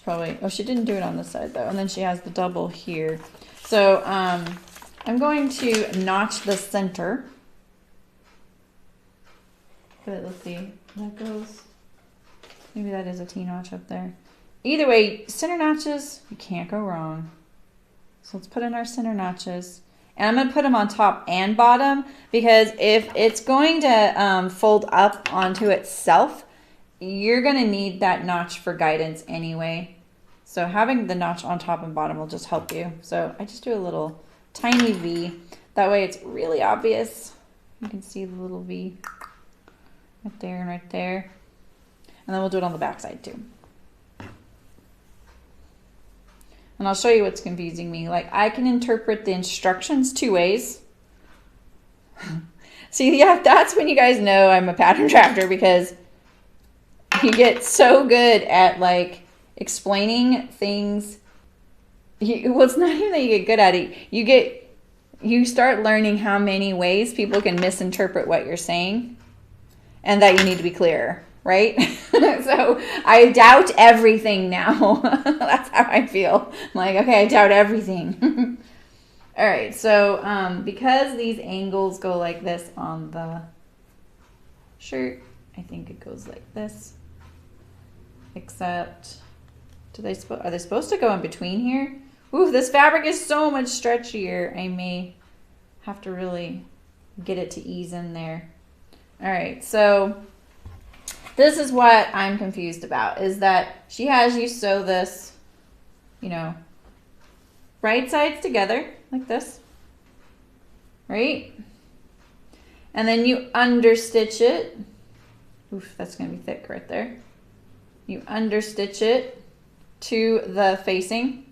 Speaker 1: Probably, oh, she didn't do it on this side though. And then she has the double here. So I'm going to notch the center. But let's see, that goes, maybe that is a T-notch up there. Either way, center notches, you can't go wrong. So let's put in our center notches. And I'm gonna put them on top and bottom, because if it's going to fold up onto itself, you're gonna need that notch for guidance anyway. So having the notch on top and bottom will just help you. So I just do a little tiny V. That way it's really obvious. You can see the little V right there and right there. And then we'll do it on the back side too. And I'll show you what's confusing me. Like, I can interpret the instructions two ways. See, yeah, that's when you guys know I'm a pattern drafter, because you get so good at like explaining things. Well, it's not even that you get good at it. You start learning how many ways people can misinterpret what you're saying, and that you need to be clearer, right? So I doubt everything now. That's how I feel. I'm like, okay, I doubt everything. All right, so because these angles go like this on the shirt, I think it goes like this. Except, are they supposed to go in between here? Ooh, this fabric is so much stretchier. I may have to really get it to ease in there. All right, so this is what I'm confused about, is that she has you sew this, you know, right sides together like this, right? And then you understitch it. Oof, that's gonna be thick right there. You understitch it to the facing.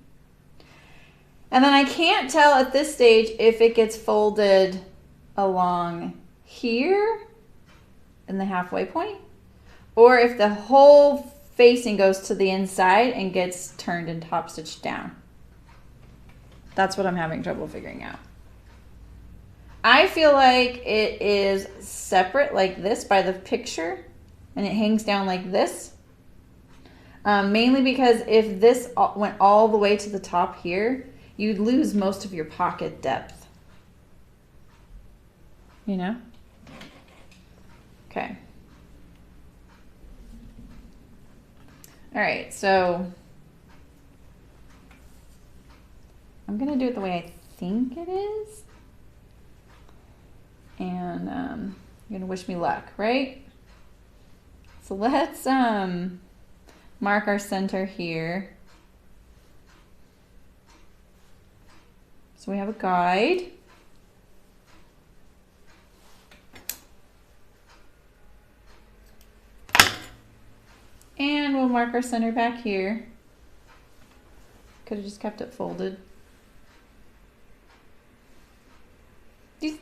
Speaker 1: And then I can't tell at this stage if it gets folded along here in the halfway point, or if the whole facing goes to the inside and gets turned and top stitched down. That's what I'm having trouble figuring out. I feel like it is separate like this by the picture, and it hangs down like this. Mainly because if this went all the way to the top here, you'd lose most of your pocket depth. You know? Okay. All right, so I'm gonna do it the way I think it is. And you're gonna wish me luck, right? So let's mark our center here. So we have a guide. And we'll mark our center back here. Could have just kept it folded.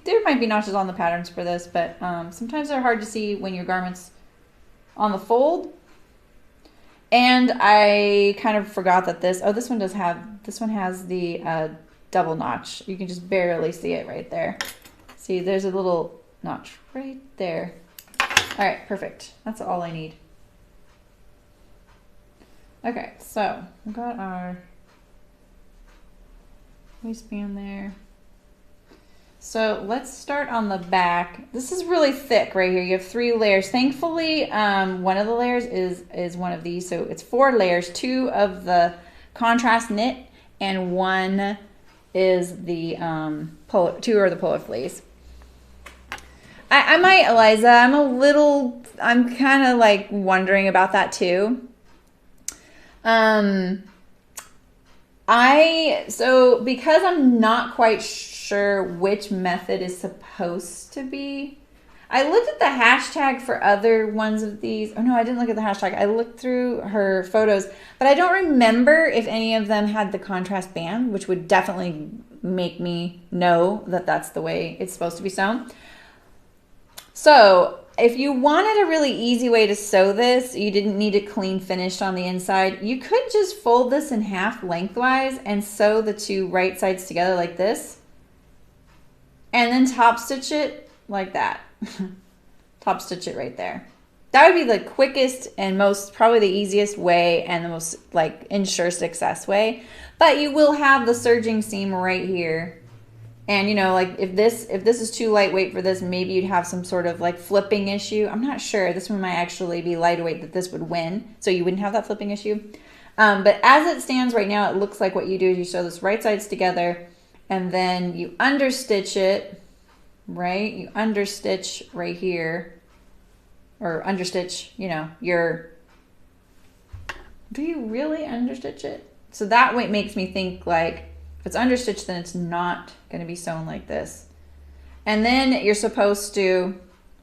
Speaker 1: There might be notches on the patterns for this, but sometimes they're hard to see when your garment's on the fold. And I kind of forgot that this one has the double notch. You can just barely see it right there. See, there's a little notch right there. All right, perfect. That's all I need. Okay, so we've got our waistband there. So let's start on the back. This is really thick right here. You have 3 layers. Thankfully, one of the layers is one of these. So it's 4 layers, 2 of the contrast knit and 1 is the 2 are the polo fleece. I might, Eliza, I'm kind of like wondering about that too. So because I'm not quite sure which method is supposed to be, I looked at the hashtag for other ones of these. Oh no, I didn't look at the hashtag. I looked through her photos, but I don't remember if any of them had the contrast band, which would definitely make me know that that's the way it's supposed to be sewn. So if you wanted a really easy way to sew this, you didn't need it clean finished on the inside, you could just fold this in half lengthwise and sew the 2 right sides together like this. And then top stitch it like that. Top stitch it right there. That would be the quickest and probably the easiest way and the most like ensure success way. But you will have the serging seam right here. And you know, like if this is too lightweight for this, maybe you'd have some sort of like flipping issue. I'm not sure. This one might actually be lightweight that this would win. So you wouldn't have that flipping issue. But as it stands right now, it looks like what you do is you sew this right sides together and then you understitch it, right? You understitch right here, or understitch, you know, do you really understitch it? So that way it makes me think like, if it's understitched, then it's not going to be sewn like this. And then you're supposed to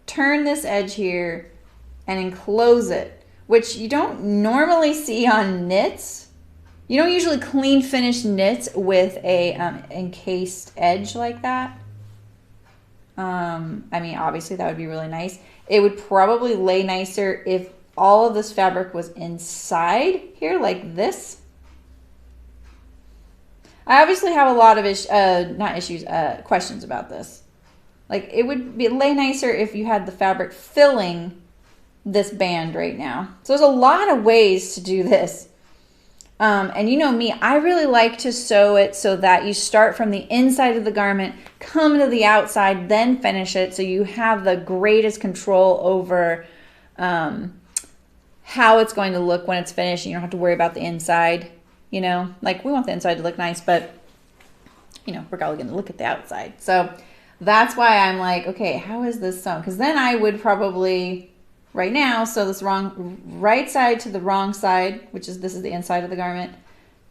Speaker 1: turn this edge here and enclose it, which you don't normally see on knits. You don't usually clean finish knits with a encased edge like that. I mean, obviously that would be really nice. It would probably lay nicer if all of this fabric was inside here like this. I obviously have a lot of questions about this. Like it would lay nicer if you had the fabric filling this band right now. So there's a lot of ways to do this. And you know me, I really like to sew it so that you start from the inside of the garment, come to the outside, then finish it. So you have the greatest control over how it's going to look when it's finished. And you don't have to worry about the inside. You know, like we want the inside to look nice, but you know, we're probably going to look at the outside. So that's why I'm like, okay, how is this sewn? Because then I would probably right now sew this right side to the wrong side, which is this is the inside of the garment,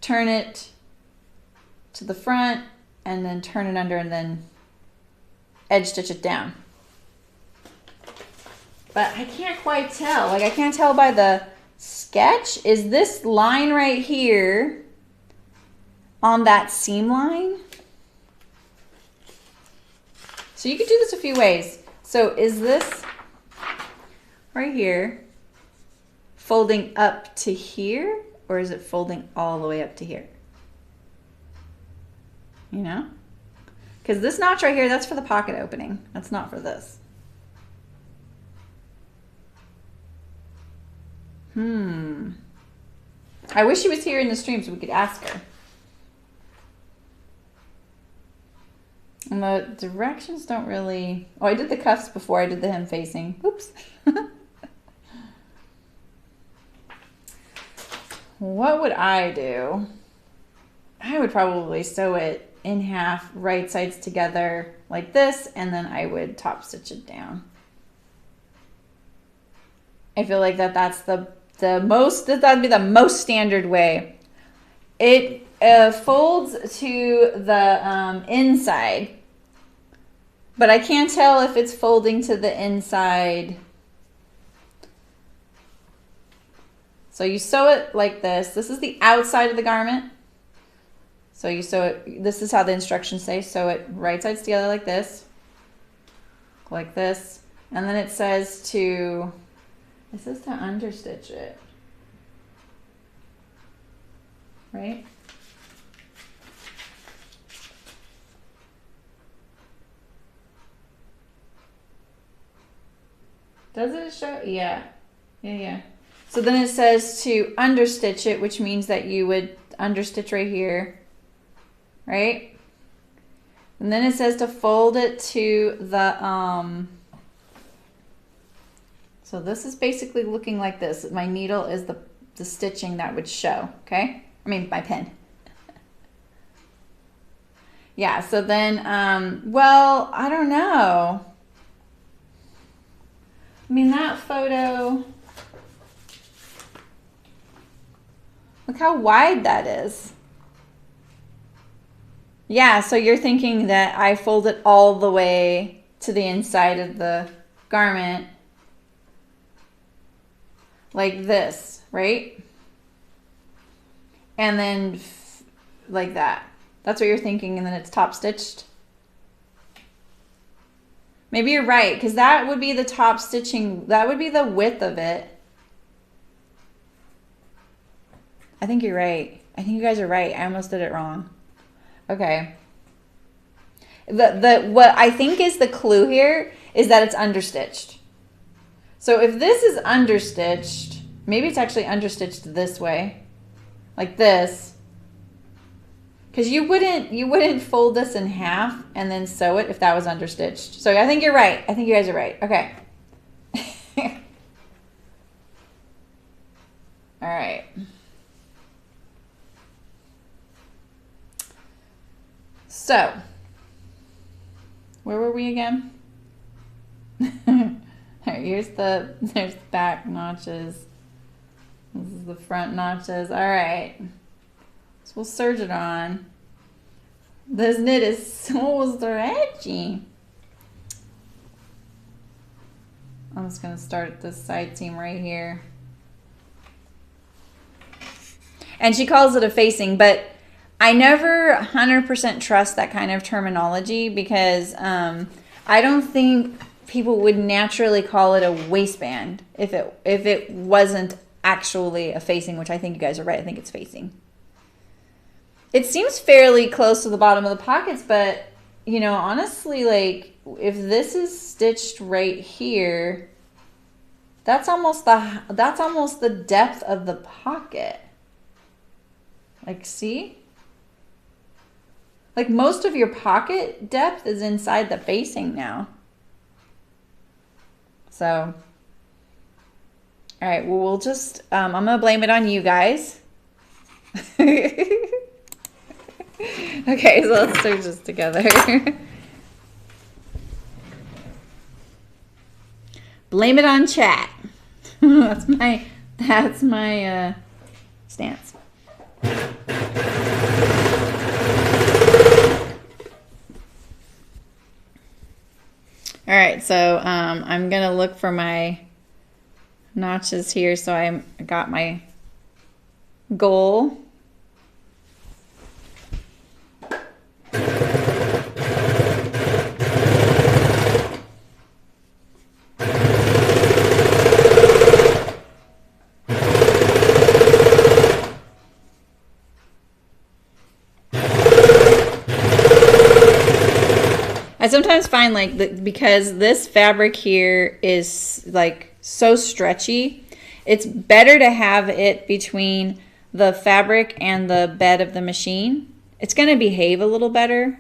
Speaker 1: turn it to the front and then turn it under and then edge stitch it down. But I can't quite tell. Like I can't tell by the sketch, is this line right here on that seam line? So you could do this a few ways. So is this right here folding up to here, or is it folding all the way up to here? You know? Because this notch right here, that's for the pocket opening. That's not for this. I wish she was here in the stream so we could ask her. And the directions don't really... Oh, I did the cuffs before I did the hem facing. Oops. What would I do? I would probably sew it in half, right sides together like this, and then I would top stitch it down. I feel like that's that'd be the most standard way. It folds to the inside, but I can't tell if it's folding to the inside. So you sew it like this. This is the outside of the garment. So you sew it, this is how the instructions say, sew it right sides together like this. And then it says to understitch it. Right? Does it show? Yeah. Yeah. So then it says to understitch it, which means that you would understitch right here, right? And then it says to fold it to the, so this is basically looking like this. My needle is the stitching that would show, okay? I mean, my pen. Yeah, so then, well, I don't know. I mean, that photo, look how wide that is. Yeah, so you're thinking that I fold it all the way to the inside of the garment like this, right? And then like that. That's what you're thinking, and then it's top stitched. Maybe you're right, because that would be the top stitching. That would be the width of it. I think you're right. I think you guys are right. I almost did it wrong. Okay. What I think is the clue here is that it's understitched. So if this is understitched, maybe it's actually understitched this way, like this. Because you wouldn't fold this in half and then sew it if that was understitched. So I think you're right. I think you guys are right. Okay. All right. So, where were we again? All right, there's the back notches. This is the front notches. All right. So we'll serge it on. This knit is so stretchy. I'm just gonna start this side seam right here. And she calls it a facing, but I never 100% trust that kind of terminology because I don't think people would naturally call it a waistband if it wasn't actually a facing, which I think you guys are right. I think it's facing. It seems fairly close to the bottom of the pockets, but you know, honestly, like if this is stitched right here, that's almost the depth of the pocket. Like, see? Like most of your pocket depth is inside the facing now. So, all right, well, we'll just, I'm going to blame it on you guys. Okay, so let's serge this together. Blame it on chat. That's my stance. All right, so I'm gonna look for my notches here. So I got my goal. I sometimes find like because this fabric here is like so stretchy, it's better to have it between the fabric and the bed of the machine. It's going to behave a little better.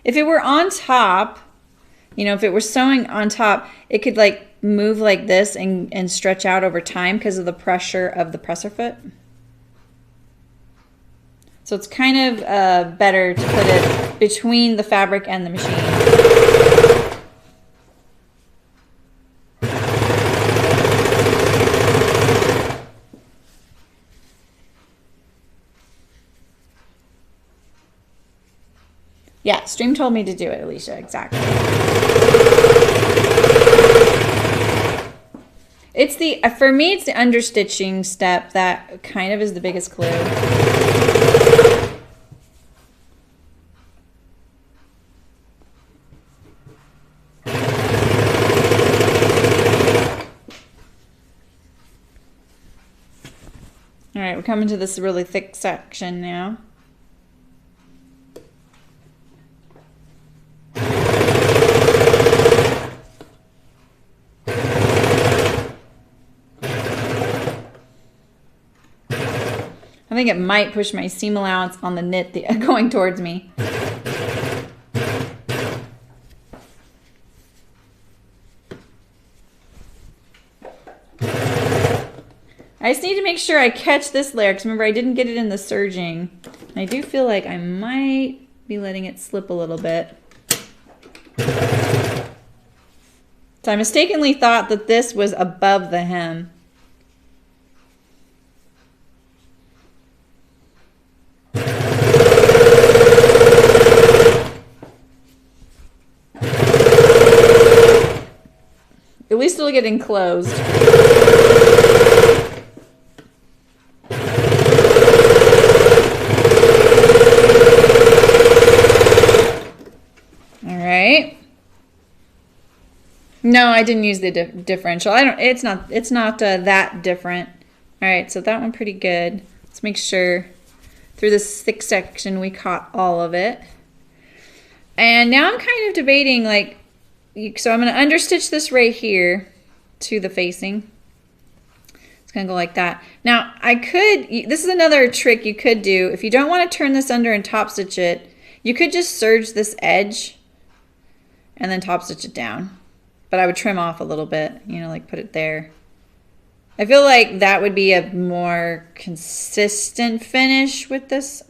Speaker 1: If it were on top, you know, if it were sewing on top, it could like move like this and stretch out over time because of the pressure of the presser foot. So it's kind of better to put it between the fabric and the machine. Yeah, Stream told me to do it, Alicia, exactly. It's the, for me, it's the understitching step that kind of is the biggest clue. All right, we're coming to this really thick section now. I think it might push my seam allowance on the knit going towards me. I just need to make sure I catch this layer, because remember I didn't get it in the serging. And I do feel like I might be letting it slip a little bit. So I mistakenly thought that this was above the hem. At least it'll get enclosed. All right. No, I didn't use the differential. It's not that different. All right, so that one pretty good. Let's make sure through this thick section we caught all of it. And now I'm kind of debating, like, so I'm going to understitch this right here to the facing. It's going to go like that. Now, this is another trick you could do. If you don't want to turn this under and top stitch it, you could just serge this edge and then top stitch it down. But I would trim off a little bit, you know, like put it there. I feel like that would be a more consistent finish with this.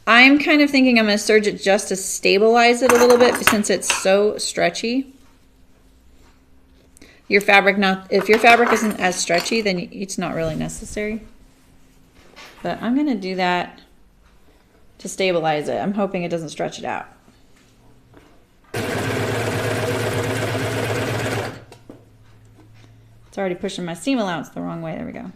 Speaker 1: I'm kind of thinking I'm going to serge it just to stabilize it a little bit since it's so stretchy. If your fabric isn't as stretchy, then it's not really necessary. But I'm going to do that to stabilize it. I'm hoping it doesn't stretch it out. It's already pushing my seam allowance the wrong way. There we go.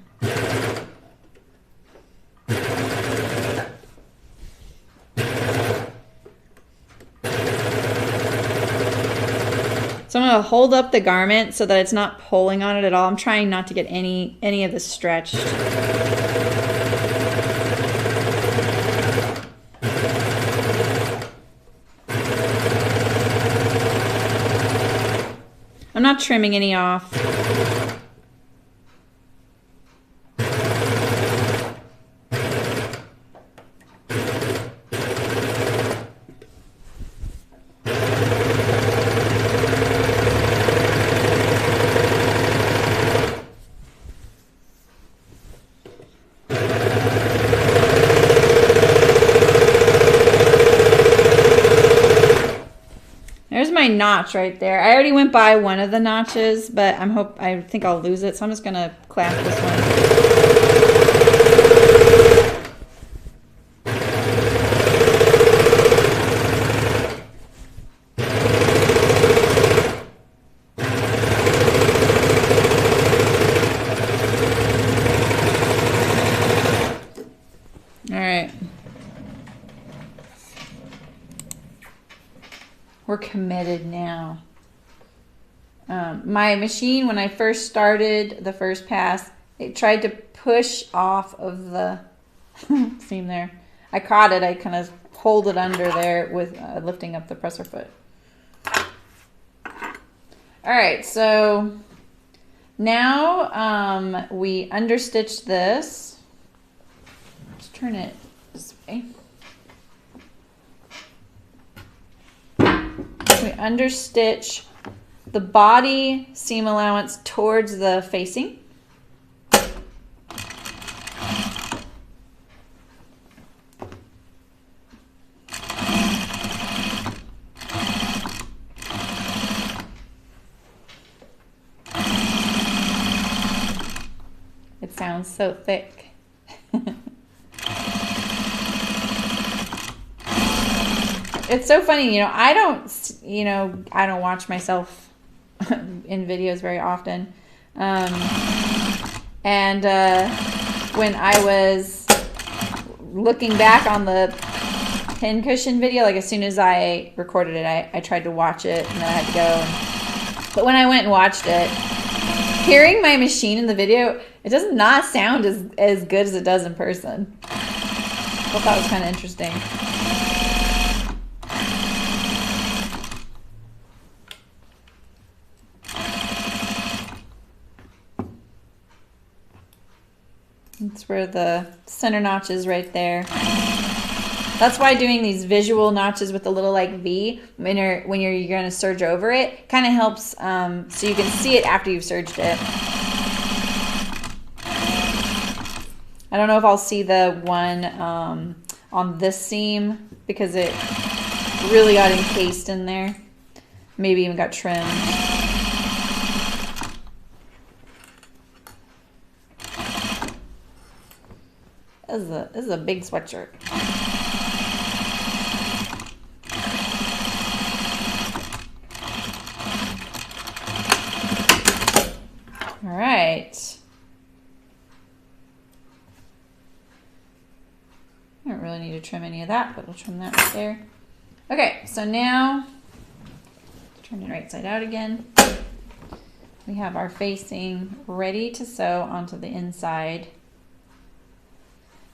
Speaker 1: So I'm going to hold up the garment so that it's not pulling on it at all. I'm trying not to get any of this stretched. I'm not trimming any off. My notch right there. I already went by one of the notches, but I think I'll lose it, so I'm just gonna clasp this one. All right. We're committed now. My machine, when I first started the first pass, it tried to push off of the seam there. I caught it. I kind of hold it under there with lifting up the presser foot. All right, so now we understitch this. Let's turn it this way. We understitch the body seam allowance towards the facing. It sounds so thick. It's so funny, I don't watch myself in videos very often. And when I was looking back on the pincushion video, like as soon as I recorded it, I tried to watch it and then I had to go. But when I went and watched it, hearing my machine in the video, it does not sound as good as it does in person. I thought that was kind of interesting. That's where the center notch is right there. That's why doing these visual notches with the little like V when you're going to serge over it kind of helps so you can see it after you've serged it. I don't know if I'll see the one on this seam because it really got encased in there. Maybe even got trimmed. This is a big sweatshirt. All right. I don't really need to trim any of that, but we'll trim that right there. Okay, so now turn it right side out again. We have our facing ready to sew onto the inside.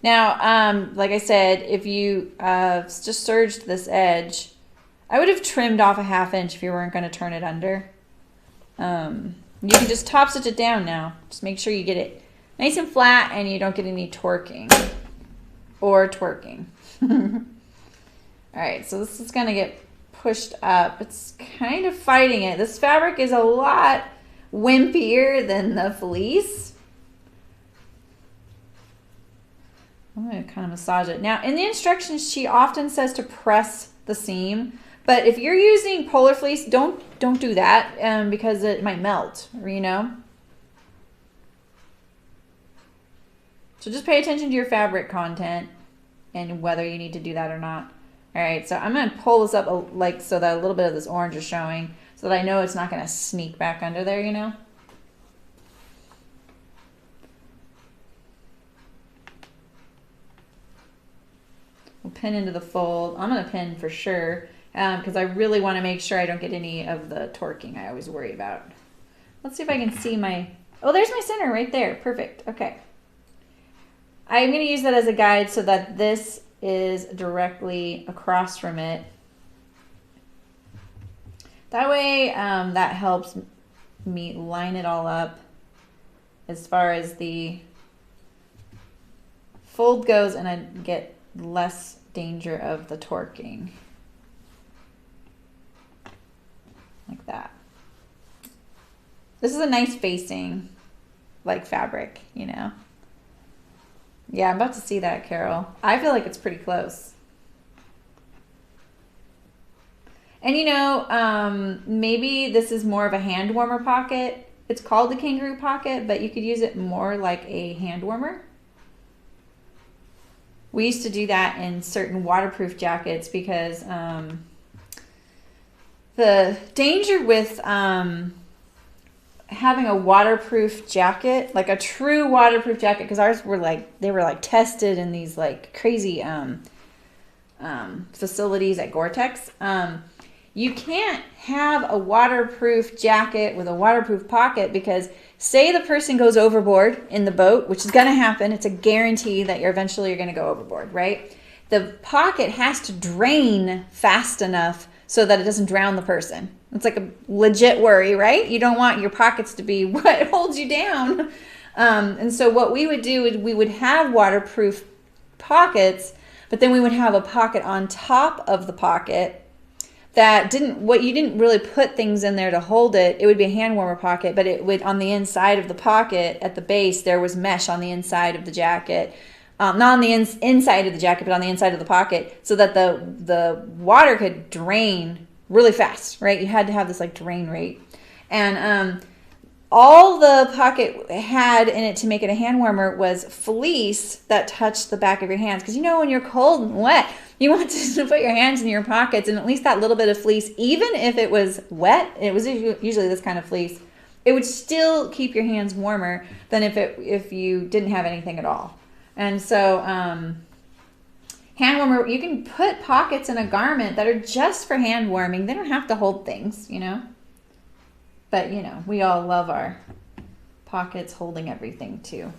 Speaker 1: Now, like I said, if you just serged this edge, I would have trimmed off a 1/2 inch if you weren't going to turn it under. You can just top stitch it down now. Just make sure you get it nice and flat and you don't get any torquing or twerking. All right, so this is going to get pushed up. It's kind of fighting it. This fabric is a lot wimpier than the fleece. I'm going to kind of massage it. Now, in the instructions, she often says to press the seam. But if you're using polar fleece, don't do that because it might melt, So just pay attention to your fabric content and whether you need to do that or not. All right, so I'm going to pull this up so that a little bit of this orange is showing so that I know it's not going to sneak back under there, We'll pin into the fold. I'm going to pin for sure because I really want to make sure I don't get any of the torquing I always worry about. Let's see if I can see my... Oh, there's my center right there. Perfect. Okay. I'm going to use that as a guide so that this is directly across from it. That way, that helps me line it all up as far as the fold goes, and I get less danger of the torquing. Like that. This is a nice facing, like fabric, Yeah, I'm about to see that, Carol. I feel like it's pretty close. And maybe this is more of a hand warmer pocket. It's called the kangaroo pocket, but you could use it more like a hand warmer. We used to do that in certain waterproof jackets because the danger with having a waterproof jacket, like a true waterproof jacket, because ours were they were tested in these crazy facilities at Gore-Tex. You can't have a waterproof jacket with a waterproof pocket because say the person goes overboard in the boat, which is going to happen. It's a guarantee that you're going to go overboard, right? The pocket has to drain fast enough so that it doesn't drown the person. It's like a legit worry, right? You don't want your pockets to be what holds you down. And so what we would do is we would have waterproof pockets, but then we would have a pocket on top of the pocket that you didn't really put things in there to hold it. It would be a hand warmer pocket, but it would, on the inside of the pocket at the base, there was mesh on the inside of the jacket. Not on the inside of the jacket, but on the inside of the pocket, so that the water could drain really fast, right? You had to have this drain rate. And all the pocket had in it to make it a hand warmer was fleece that touched the back of your hands. Because when you're cold and wet, You want to put your hands in your pockets, and at least that little bit of fleece, even if it was wet, it was usually this kind of fleece, it would still keep your hands warmer than if you didn't have anything at all. And so hand warmer, you can put pockets in a garment that are just for hand warming. They don't have to hold things, you know. But, you know, we all love our pockets holding everything too.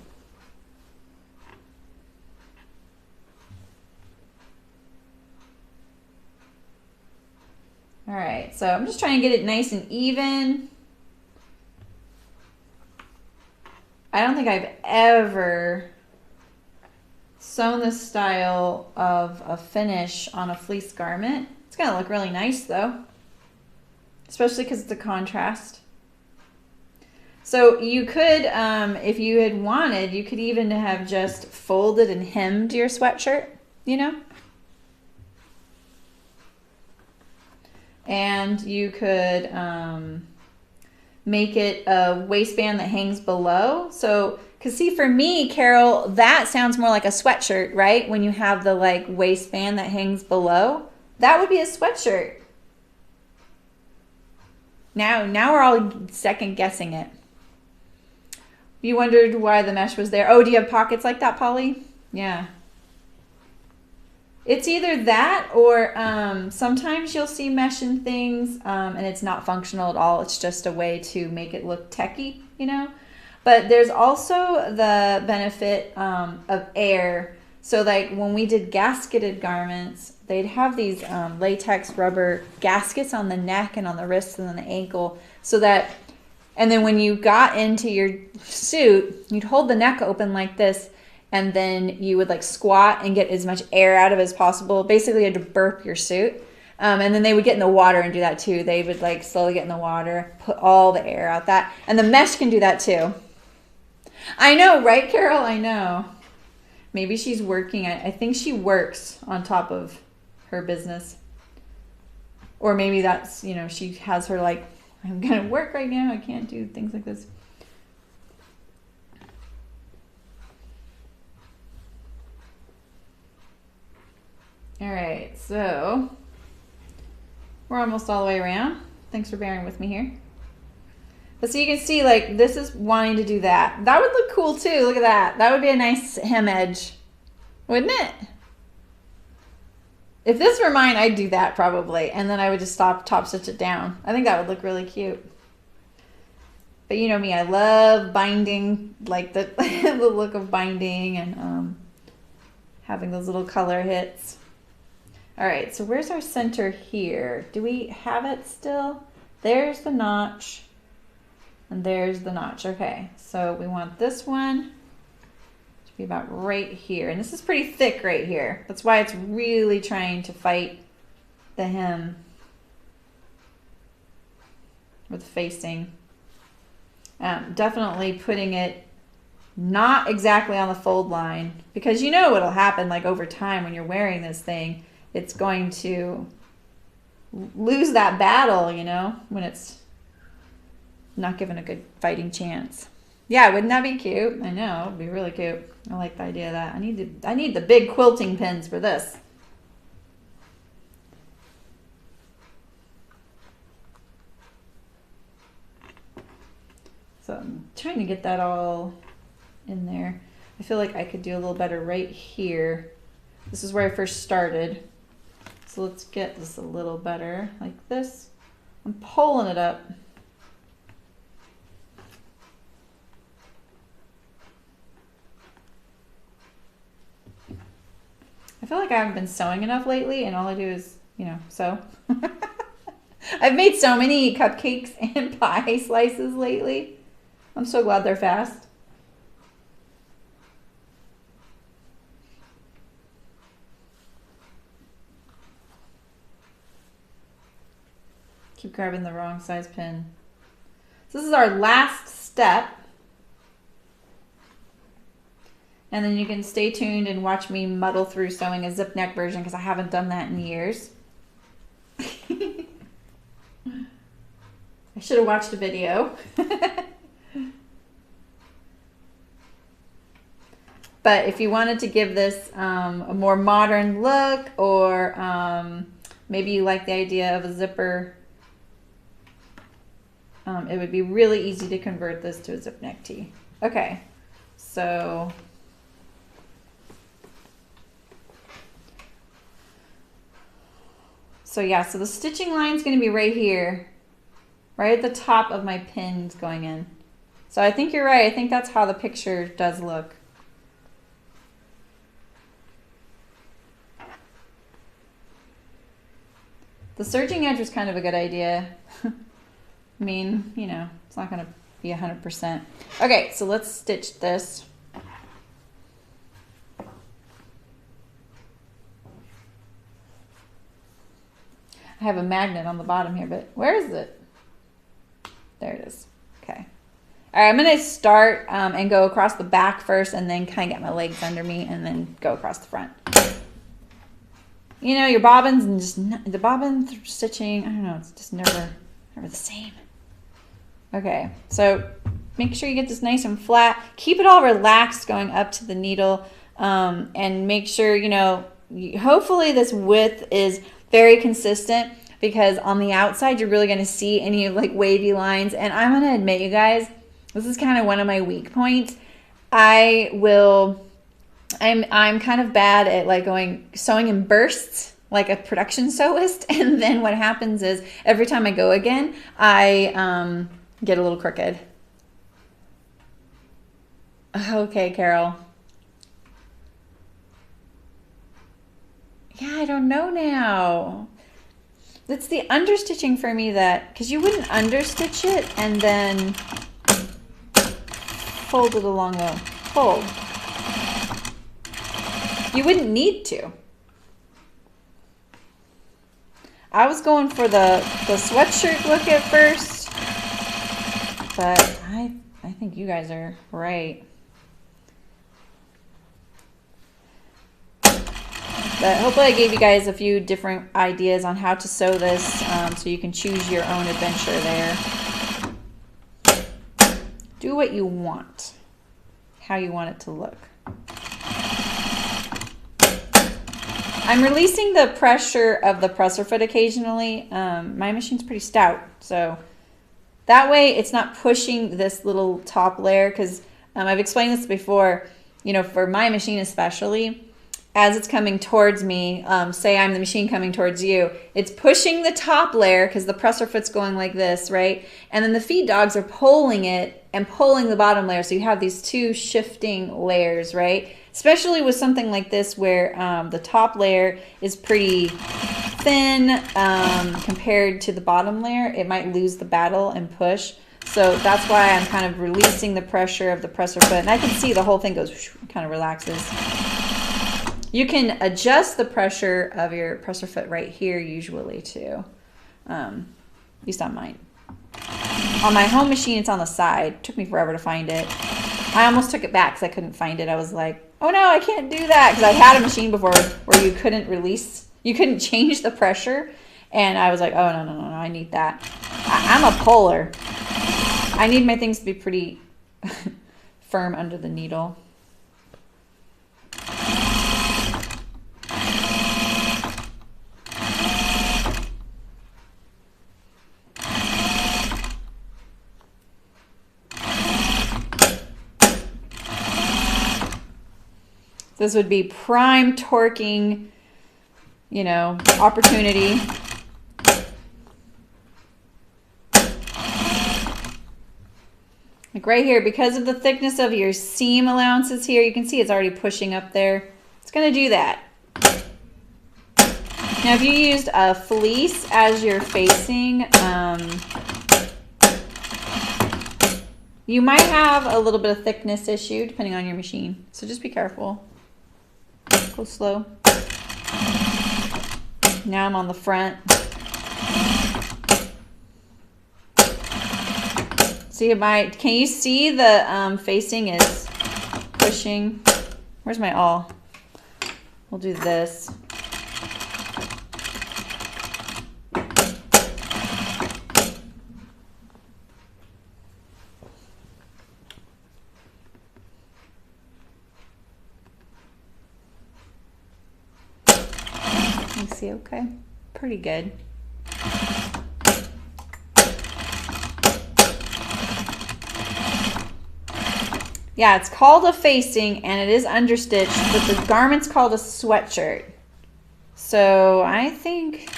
Speaker 1: All right, so I'm just trying to get it nice and even. I don't think I've ever sewn this style of a finish on a fleece garment. It's gonna look really nice though, especially because it's a contrast. So you could, if you had wanted, you could even have just folded and hemmed your sweatshirt, you know? And you could make it a waistband that hangs below. So, because see, for me, Carol, that sounds more like a sweatshirt, right? When you have the like waistband that hangs below, that would be a sweatshirt. Now we're all second guessing it. You wondered why the mesh was there. Oh, do you have pockets like that, Polly? Yeah. It's either that or sometimes you'll see mesh in things and it's not functional at all. It's just a way to make it look techy, you know? But there's also the benefit of air. So like when we did gasketed garments, they'd have these latex rubber gaskets on the neck and on the wrists and on the ankle so that, and then when you got into your suit, you'd hold the neck open like this, and then you would like squat and get as much air out of it as possible. Basically, you had to burp your suit. And then they would get in the water and do that too. They would like slowly get in the water, put all the air out that. And the mesh can do that too. I know, right, Carol? I know. Maybe she's working. I think she works on top of her business. Or maybe that's, you know, she has her like, I'm going to work right now. I can't do things like this. All right, so we're almost all the way around. Thanks for bearing with me here. But so you can see, like, this is wanting to do that. That would look cool too. Look at that. That would be a nice hem edge, wouldn't it? If this were mine, I'd do that probably. And then I would just top stitch it down. I think that would look really cute. But you know me, I love binding, like the, the look of binding and having those little color hits. All right, so where's our center here? Do we have it still? There's the notch, and there's the notch. Okay, so we want this one to be about right here. And this is pretty thick right here. That's why it's really trying to fight the hem with facing. Definitely putting it not exactly on the fold line, because you know what'll happen like over time when you're wearing this thing. It's going to lose that battle, you know, when it's not given a good fighting chance. Yeah, wouldn't that be cute? I know, it'd be really cute. I like the idea of that. I need the big quilting pins for this. So I'm trying to get that all in there. I feel like I could do a little better right here. This is where I first started. So let's get this a little better, like this. I'm pulling it up. I feel like I haven't been sewing enough lately, and all I do is, you know, sew. I've made so many cupcakes and pie slices lately. I'm so glad they're fast. Keep grabbing the wrong size pin. So this is our last step. And then you can stay tuned and watch me muddle through sewing a zip neck version because I haven't done that in years. I should have watched a video. But But if you wanted to give this a more modern look, or maybe you like the idea of a zipper, it would be really easy to convert this to a zip neck tee. Okay, so yeah, so the stitching line is going to be right here, right at the top of my pins going in. So I think you're right. I think that's how the picture does look. The serging edge was kind of a good idea. I mean, you know, it's not going to be 100%. Okay, so let's stitch this. I have a magnet on the bottom here, but where is it? There it is. Okay. All right, I'm going to start and go across the back first, and then kind of get my legs under me and then go across the front. You know, your bobbins and just the bobbin stitching, I don't know, it's just never the same. Okay, so make sure you get this nice and flat. Keep it all relaxed going up to the needle, and make sure, you know, hopefully this width is very consistent, because on the outside you're really going to see any like wavy lines. And I'm going to admit, you guys, this is kind of one of my weak points. I'm kind of bad at like sewing in bursts like a production sewist, and then what happens is every time I go again, I get a little crooked. Okay, Carol. Yeah, I don't know now. It's the understitching for me that, because you wouldn't understitch it and then fold it along the fold. You wouldn't need to. I was going for the sweatshirt look at first, but I think you guys are right. But hopefully I gave you guys a few different ideas on how to sew this, so you can choose your own adventure there. Do what you want, how you want it to look. I'm releasing the pressure of the presser foot occasionally. My machine's pretty stout, so that way it's not pushing this little top layer, because I've explained this before, you know, for my machine especially, as it's coming towards me, say I'm the machine coming towards you, it's pushing the top layer because the presser foot's going like this, right? And then the feed dogs are pulling it and pulling the bottom layer. So you have these two shifting layers, right? Especially with something like this where the top layer is pretty thin compared to the bottom layer. It might lose the battle and push. So that's why I'm kind of releasing the pressure of the presser foot. And I can see the whole thing goes, whoosh, kind of relaxes. You can adjust the pressure of your presser foot right here usually too, at least on mine. On my home machine, it's on the side. It took me forever to find it. I almost took it back because I couldn't find it. I was like, oh no, I can't do that, because I had a machine before where you couldn't change the pressure, and I was like, oh no, I need that. I'm a puller. I need my things to be pretty firm under the needle. This would be prime torquing, you know, opportunity. Like right here, because of the thickness of your seam allowances here, you can see it's already pushing up there. It's going to do that. Now, if you used a fleece as your facing, you might have a little bit of thickness issue depending on your machine. So just be careful. Go slow. Now I'm on the front. See, can you see the facing is pushing? Where's my awl? We'll do this. You see, okay, pretty good. Yeah, it's called a facing and it is understitched, but the garment's called a sweatshirt. So I think,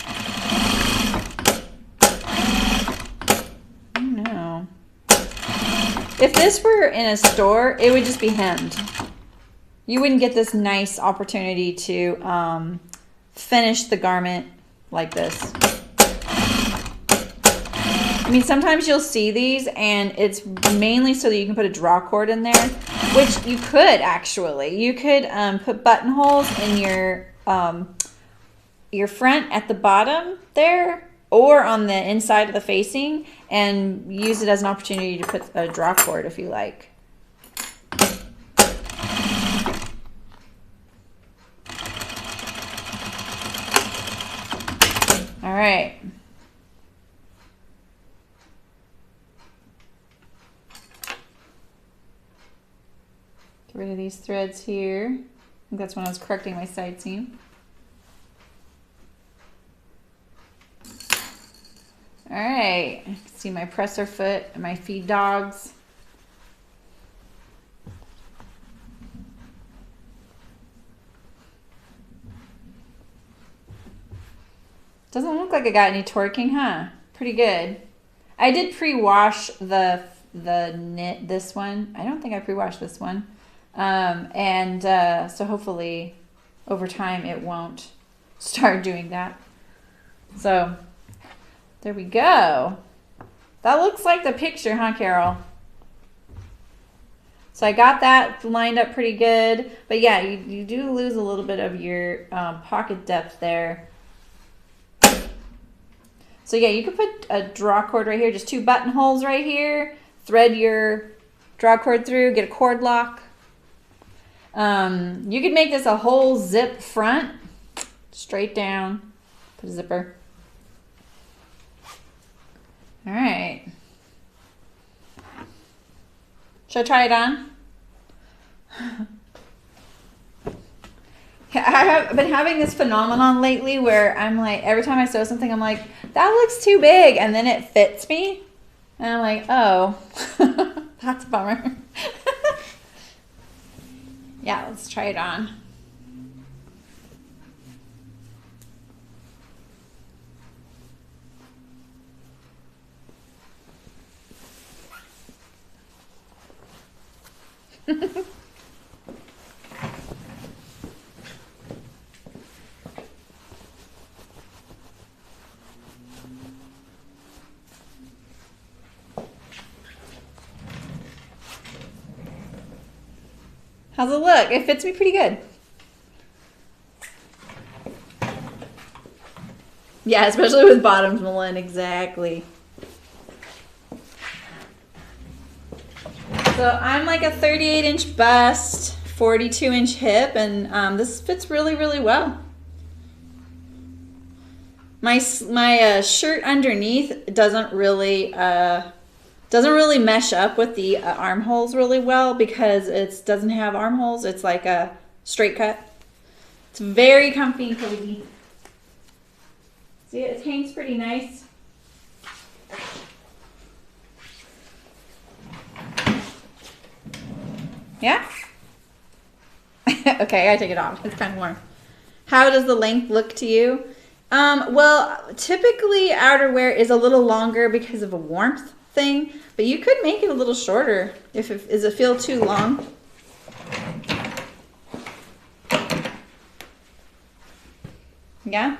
Speaker 1: I don't know. If this were in a store, it would just be hemmed. You wouldn't get this nice opportunity to finish the garment like this. I mean, sometimes you'll see these and it's mainly so that you can put a draw cord in there, which you could actually. You could put buttonholes in your front at the bottom there or on the inside of the facing and use it as an opportunity to put a draw cord if you like. All right. Get rid of these threads here. I think that's when I was correcting my side seam. All right, see my presser foot and my feed dogs. Doesn't look like I got any torquing, huh? Pretty good. I did pre-wash the knit, this one. I don't think I pre-washed this one. So hopefully over time it won't start doing that. So there we go. That looks like the picture, huh, Carol? So I got that lined up pretty good. But yeah, you do lose a little bit of your pocket depth there. So yeah, you could put a draw cord right here, just 2 buttonholes right here, thread your draw cord through, get a cord lock. You could make this a whole zip front, straight down, put a zipper. All right. Should I try it on? I have been having this phenomenon lately where I'm like, every time I sew something, I'm like, that looks too big. And then it fits me. And I'm like, oh, that's a bummer. Yeah, let's try it on. How's it look? It fits me pretty good. Yeah, especially with bottoms, Malin, exactly. So I'm like a 38-inch bust, 42-inch hip, and this fits really, really well. My shirt underneath doesn't really mesh up with the armholes really well because it doesn't have armholes. It's like a straight cut. It's very comfy and cozy. See, it hangs pretty nice. Yeah? Okay, I gotta take it off. It's kind of warm. How does the length look to you? Well, typically outerwear is a little longer because of a warmth thing, but you could make it a little shorter if it, does it feel too long? Yeah?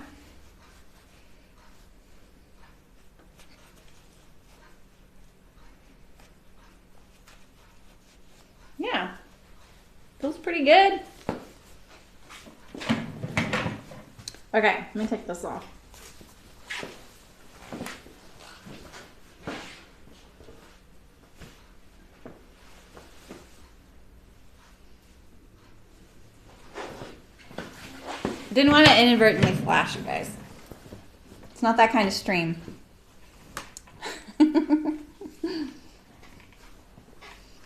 Speaker 1: Yeah. Feels pretty good. Okay, let me take this off. Didn't want to inadvertently flash you guys. It's not that kind of stream.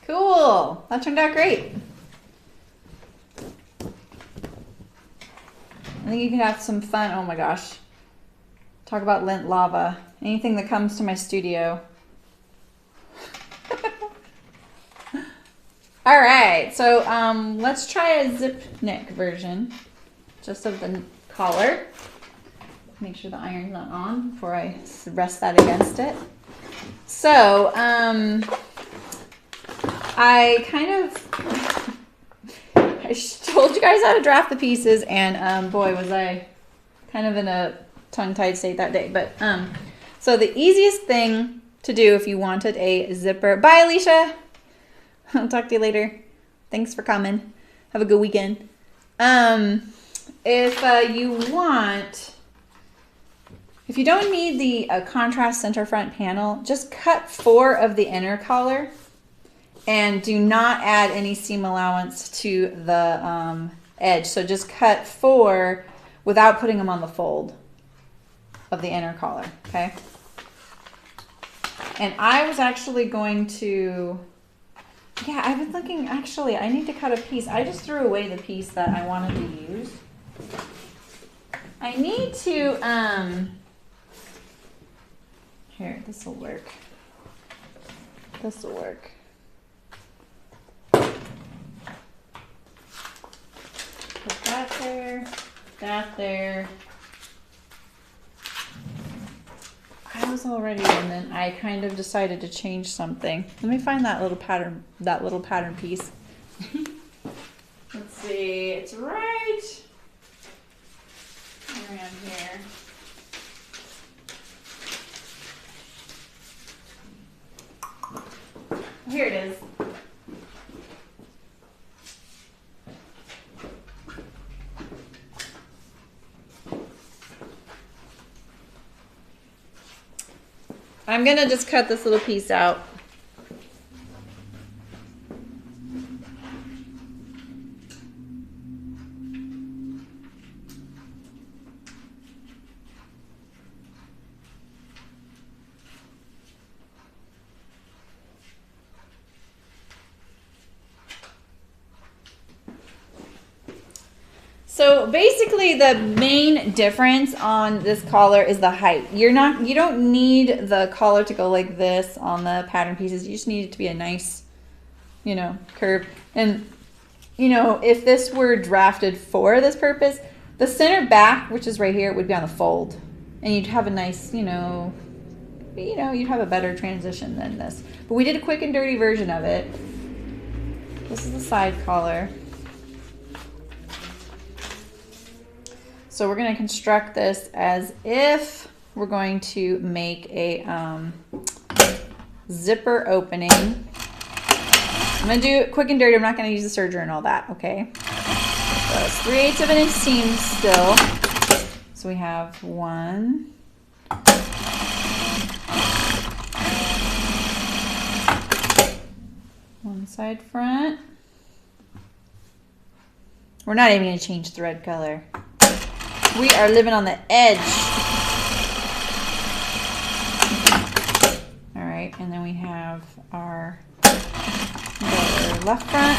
Speaker 1: Cool. That turned out great. I think you could have some fun. Oh my gosh. Talk about lint lava. Anything that comes to my studio. All right, so let's try a zip neck version just of the collar. Make sure the iron's not on before I rest that against it. So I kind of I told you guys how to draft the pieces, and boy, was I kind of in a tongue-tied state that day. But so the easiest thing to do if you wanted a zipper. Bye, Alicia. I'll talk to you later. Thanks for coming. Have a good weekend. If you don't need the contrast center front panel, just cut 4 of the inner collar and do not add any seam allowance to the edge. So just cut 4 without putting them on the fold of the inner collar, okay? And I was actually going to, yeah, I was thinking, actually, I need to cut a piece. I just threw away the piece that I wanted to use. I need to, here, this will work. This will work. Put that there, that there. I was all ready, and then I kind of decided to change something. Let me find that little pattern piece. Let's see, it's right around here. Here it is. I'm gonna just cut this little piece out. So basically the main difference on this collar is the height. You don't need the collar to go like this on the pattern pieces. You just need it to be a nice, curve. And, if this were drafted for this purpose, the center back, which is right here, would be on the fold. And you'd have a nice, you'd have a better transition than this. But we did a quick and dirty version of it. This is the side collar. So we're going to construct this as if we're going to make a zipper opening. I'm going to do it quick and dirty. I'm not going to use the serger and all that, okay? So it's 3/8 of an inch seam still. So we have 1. One side front. We're not even going to change thread color. We are living on the edge. All right, and then we have our left front.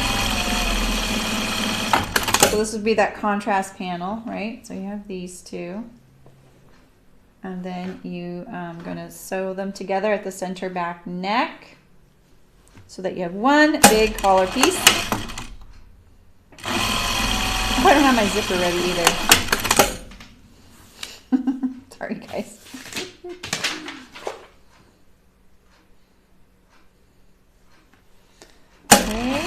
Speaker 1: So this would be that contrast panel, right? So you have these two. And then you going to sew them together at the center back neck so that you have one big collar piece. Oh, I don't have my zipper ready either. Sorry, guys. Okay.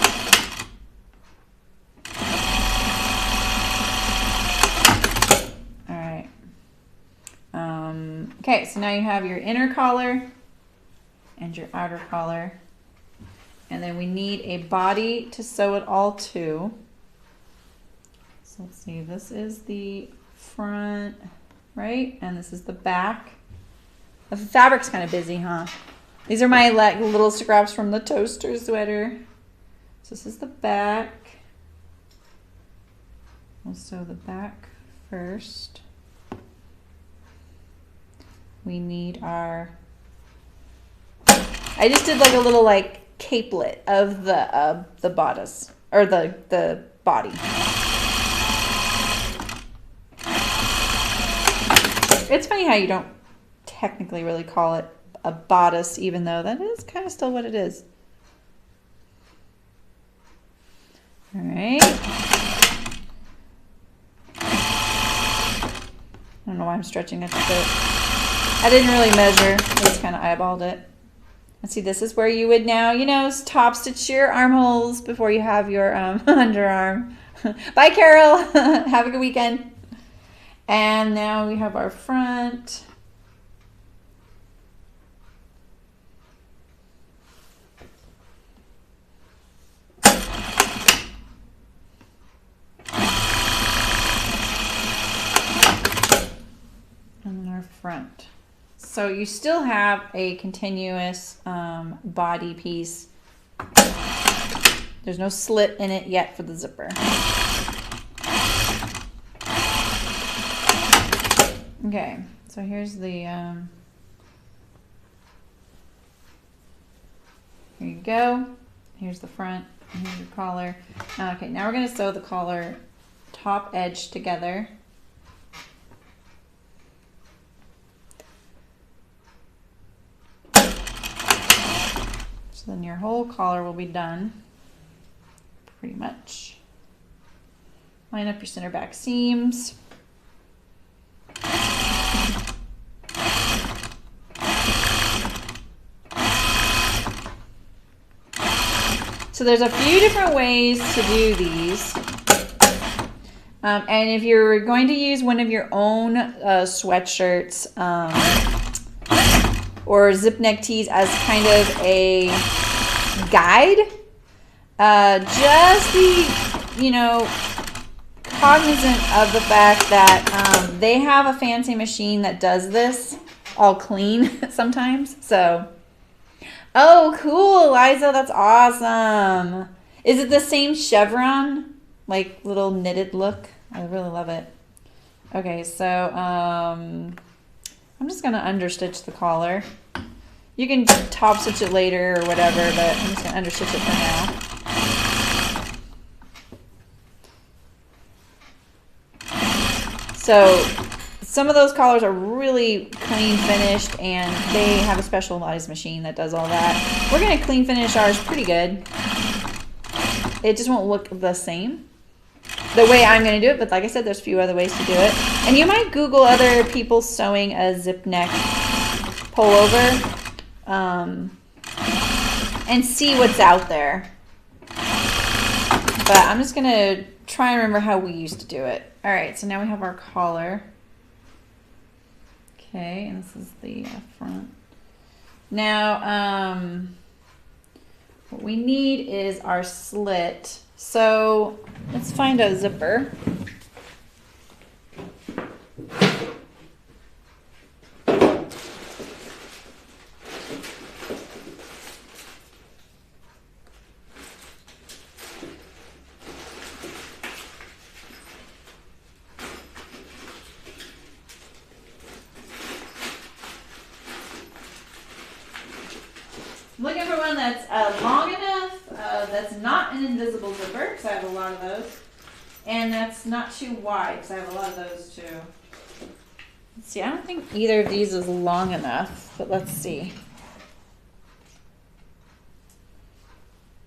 Speaker 1: All right. Okay, so now you have your inner collar and your outer collar. And then we need a body to sew it all to. So let's see, this is the front, right? And this is the back. The fabric's kind of busy, huh? These are my little scraps from the toaster sweater. So this is the back. We'll sew the back first. We need our, I just did like a little capelet of the bodice, or the body. It's funny how you don't technically really call it a bodice, even though that is kind of still what it is. All right. I don't know why I'm stretching it a bit. I didn't really measure. I just kind of eyeballed it. And see, this is where you would now, you know, top stitch your armholes before you have your underarm. Bye, Carol. Have a good weekend. And now we have our front. And then our front. So you still have a continuous body piece. There's no slit in it yet for the zipper. Okay, so here's the, here you go. Here's the front, and here's your collar. Okay, now we're gonna sew the collar top edge together. So then your whole collar will be done, pretty much. Line up your center back seams. So there's a few different ways to do these. And if you're going to use one of your own sweatshirts or zip neck tees as kind of a guide, just be, you know, cognizant of the fact that they have a fancy machine that does this all clean sometimes. So, oh, cool, Liza, that's awesome. Is it the same chevron, like little knitted look? I really love it. Okay, so I'm just gonna understitch the collar. You can top stitch it later or whatever, but I'm just gonna understitch it for now. So some of those collars are really clean finished, and they have a specialized machine that does all that. We're gonna clean finish ours pretty good. It just won't look the same the way I'm gonna do it, but like I said, there's a few other ways to do it. And you might Google other people sewing a zip neck pullover and see what's out there. But I'm just gonna try and remember how we used to do it. All right, so now we have our collar. Okay, and this is the front. Now, what we need is our slit. So let's find a zipper. Looking for one that's long enough, that's not an invisible zipper, because I have a lot of those, and that's not too wide, because I have a lot of those too. Let's see, I don't think either of these is long enough, but let's see.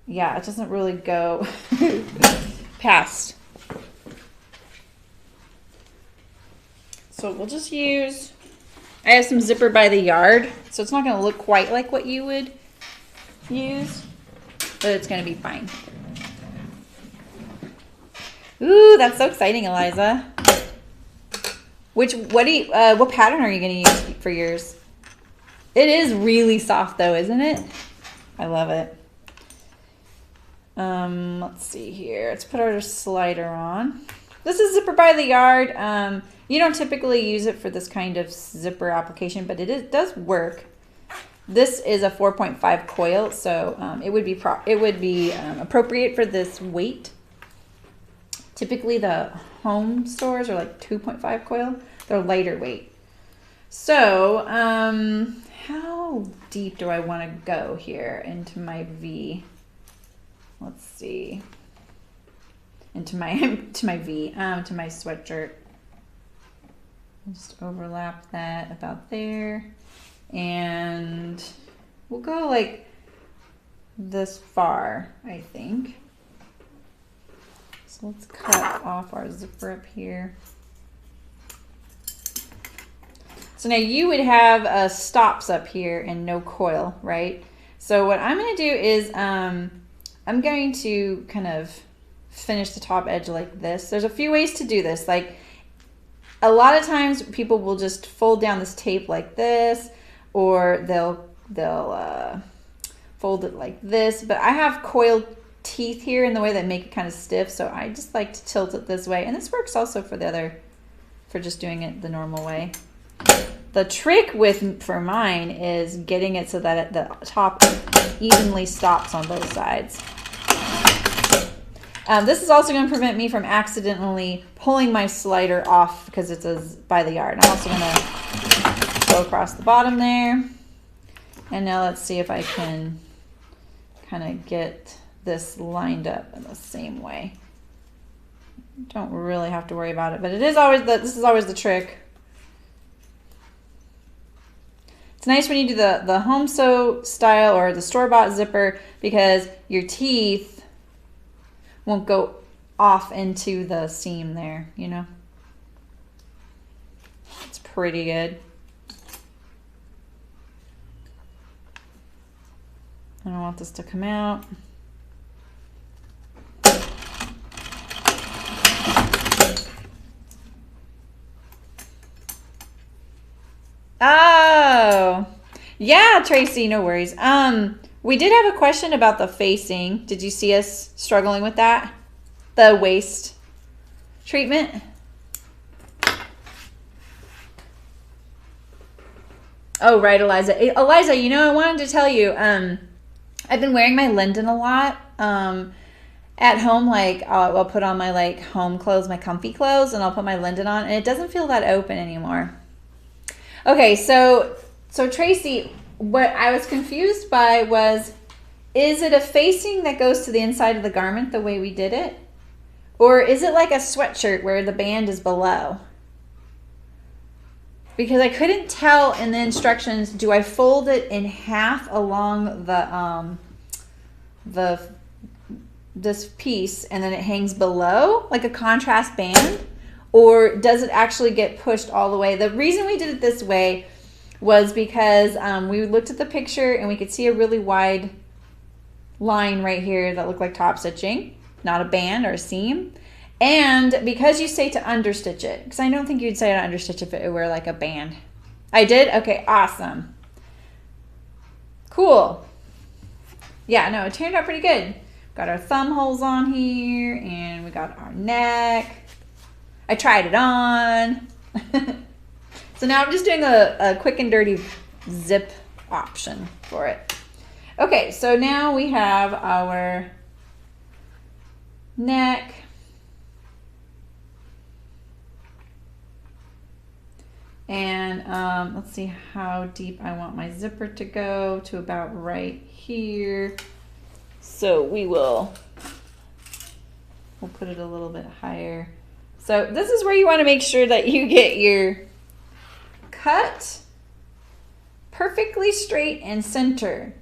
Speaker 1: Yeah, it doesn't really go past. So we'll just use, I have some zipper by the yard, so it's not going to look quite like what you would use, but it's going to be fine. Ooh, that's so exciting, Eliza. What pattern are you going to use for yours? It is really soft though, isn't it? I love it. Let's see here. Let's put our slider on. This is zipper by the yard. You don't typically use it for this kind of zipper application, but it does work. This is a 4.5 coil, so it would be appropriate for this weight. Typically the home stores are like 2.5 coil. They're lighter weight. So how deep do I want to go here into my V? Let's see. Into my V, to my sweatshirt. Just overlap that about there. And we'll go like this far, I think. So let's cut off our zipper up here. So now you would have stops up here and no coil, right? So what I'm going to do is I'm going to kind of finish the top edge like this. There's a few ways to do this. Like a lot of times people will just fold down this tape like this, or they'll fold it like this. But I have coiled teeth here in the way that make it kind of stiff, so I just like to tilt it this way. And this works also for for just doing it the normal way. The trick for mine is getting it so that the top evenly stops on both sides. This is also going to prevent me from accidentally pulling my slider off because it's by the yard. I'm also going to go across the bottom there. And now let's see if I can kind of get this lined up in the same way. Don't really have to worry about it, but this is always the trick. It's nice when you do the home sew style or the store-bought zipper because your teeth won't go off into the seam there, you know. It's pretty good. I don't want this to come out. Oh, yeah, Tracy, no worries. We did have a question about the facing. Did you see us struggling with that? The waist treatment? Oh, right, Eliza. Eliza, you know, I wanted to tell you, I've been wearing my Linden a lot. At home, like I'll put on my like home clothes, my comfy clothes, and I'll put my Linden on, and it doesn't feel that open anymore. Okay, so Tracy, what I was confused by was, is it a facing that goes to the inside of the garment the way we did it? Or is it like a sweatshirt where the band is below? Because I couldn't tell in the instructions, do I fold it in half along this piece and then it hangs below like a contrast band? Or does it actually get pushed all the way? The reason we did it this way was because we looked at the picture and we could see a really wide line right here that looked like top stitching, not a band or a seam. And because you say to understitch it, because I don't think you'd say to understitch if it were like a band. I did? Okay, awesome. Cool. Yeah, no, it turned out pretty good. Got our thumb holes on here and we got our neck. I tried it on. So now I'm just doing a quick and dirty zip option for it. Okay, so now we have our neck. And let's see how deep I want my zipper to go, to about right here. So we'll put it a little bit higher. So this is where you want to make sure that you get your cut perfectly straight and center.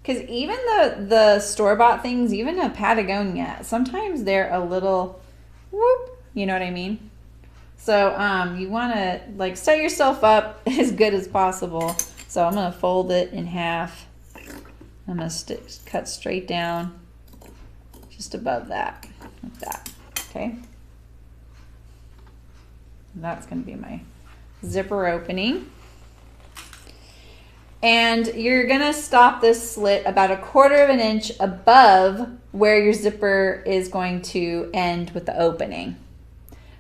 Speaker 1: Because even the store-bought things, even a Patagonia, sometimes they're a little whoop, you know what I mean? So you want to like set yourself up as good as possible. So I'm going to fold it in half. I'm going to cut straight down just above that, like that, okay? And that's going to be my zipper opening. And you're going to stop this slit about 1/4 of an inch above where your zipper is going to end with the opening.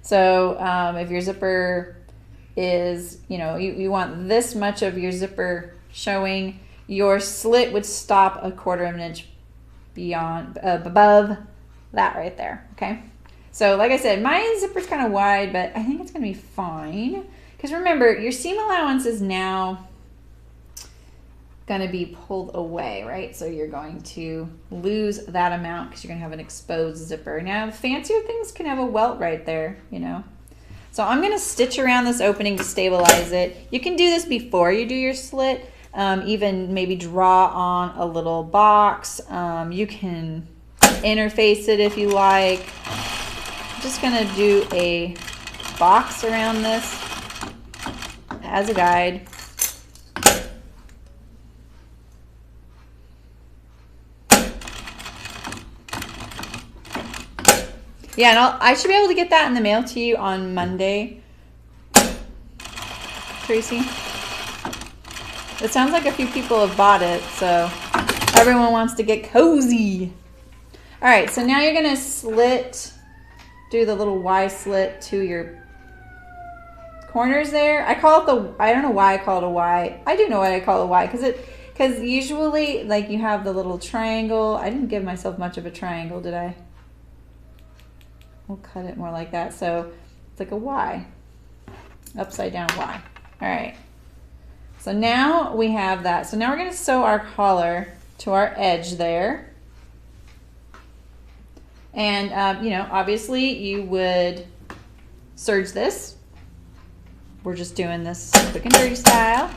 Speaker 1: So if your zipper is, you know, you want this much of your zipper showing, your slit would stop 1/4 of an inch beyond, above that right there, okay? So like I said, my zipper's kind of wide, but I think it's going to be fine. Because remember, your seam allowance is now going to be pulled away, right? So you're going to lose that amount because you're going to have an exposed zipper. Now, fancier things can have a welt right there, you know. So I'm going to stitch around this opening to stabilize it. You can do this before you do your slit. Even maybe draw on a little box. You can interface it if you like. I'm just going to do a box around this as a guide. Yeah, and I should be able to get that in the mail to you on Monday, Tracy. It sounds like a few people have bought it, so everyone wants to get cozy. All right, so now you're gonna do the little Y slit to your corners there. I don't know why I call it a Y. I do know why I call it a Y, because usually, like, you have the little triangle. I didn't give myself much of a triangle, did I? We'll cut it more like that. So it's like a Y, upside down Y. All right. So now we have that. So now we're going to sew our collar to our edge there. And, you know, obviously you would serge this. We're just doing this quick and dirty style.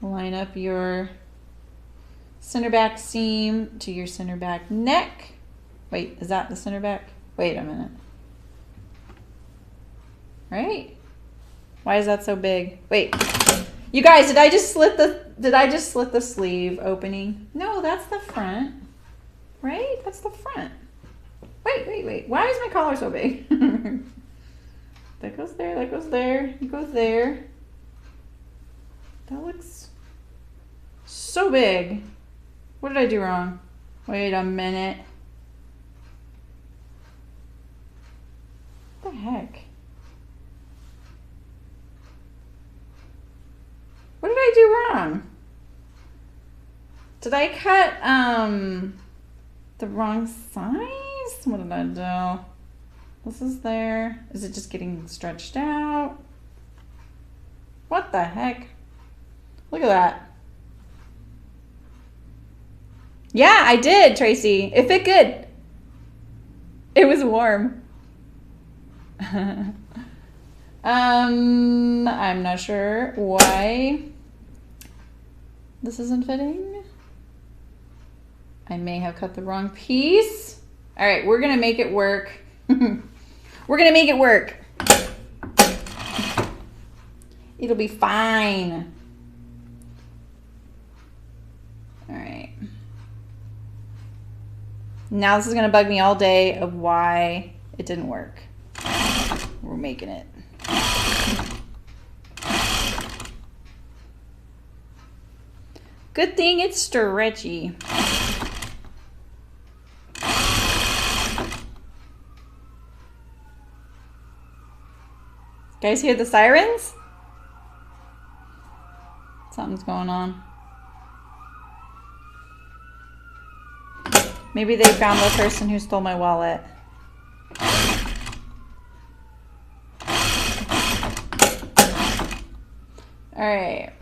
Speaker 1: Line up your center back seam to your center back neck. Wait, is that the center back? Wait a minute. Right? Why is that so big? Wait. You guys, did I just slit the sleeve opening? No, that's the front. Right? That's the front. Wait. Why is my collar so big? That goes there, that goes there, it goes there. That looks so big. What did I do wrong? Wait a minute. What the heck? What did I do wrong? Did I cut the wrong size? What did I do? This is there. Is it just getting stretched out? What the heck? Look at that. Yeah, I did, Tracy. It fit good. It was warm. I'm not sure why this isn't fitting. I may have cut the wrong piece. All right, we're gonna make it work. We're gonna make it work. It'll be fine. All right. Now this is gonna bug me all day of why it didn't work. We're making it. Good thing it's stretchy. Guys hear the sirens? Something's going on. Maybe they found the person who stole my wallet. All right.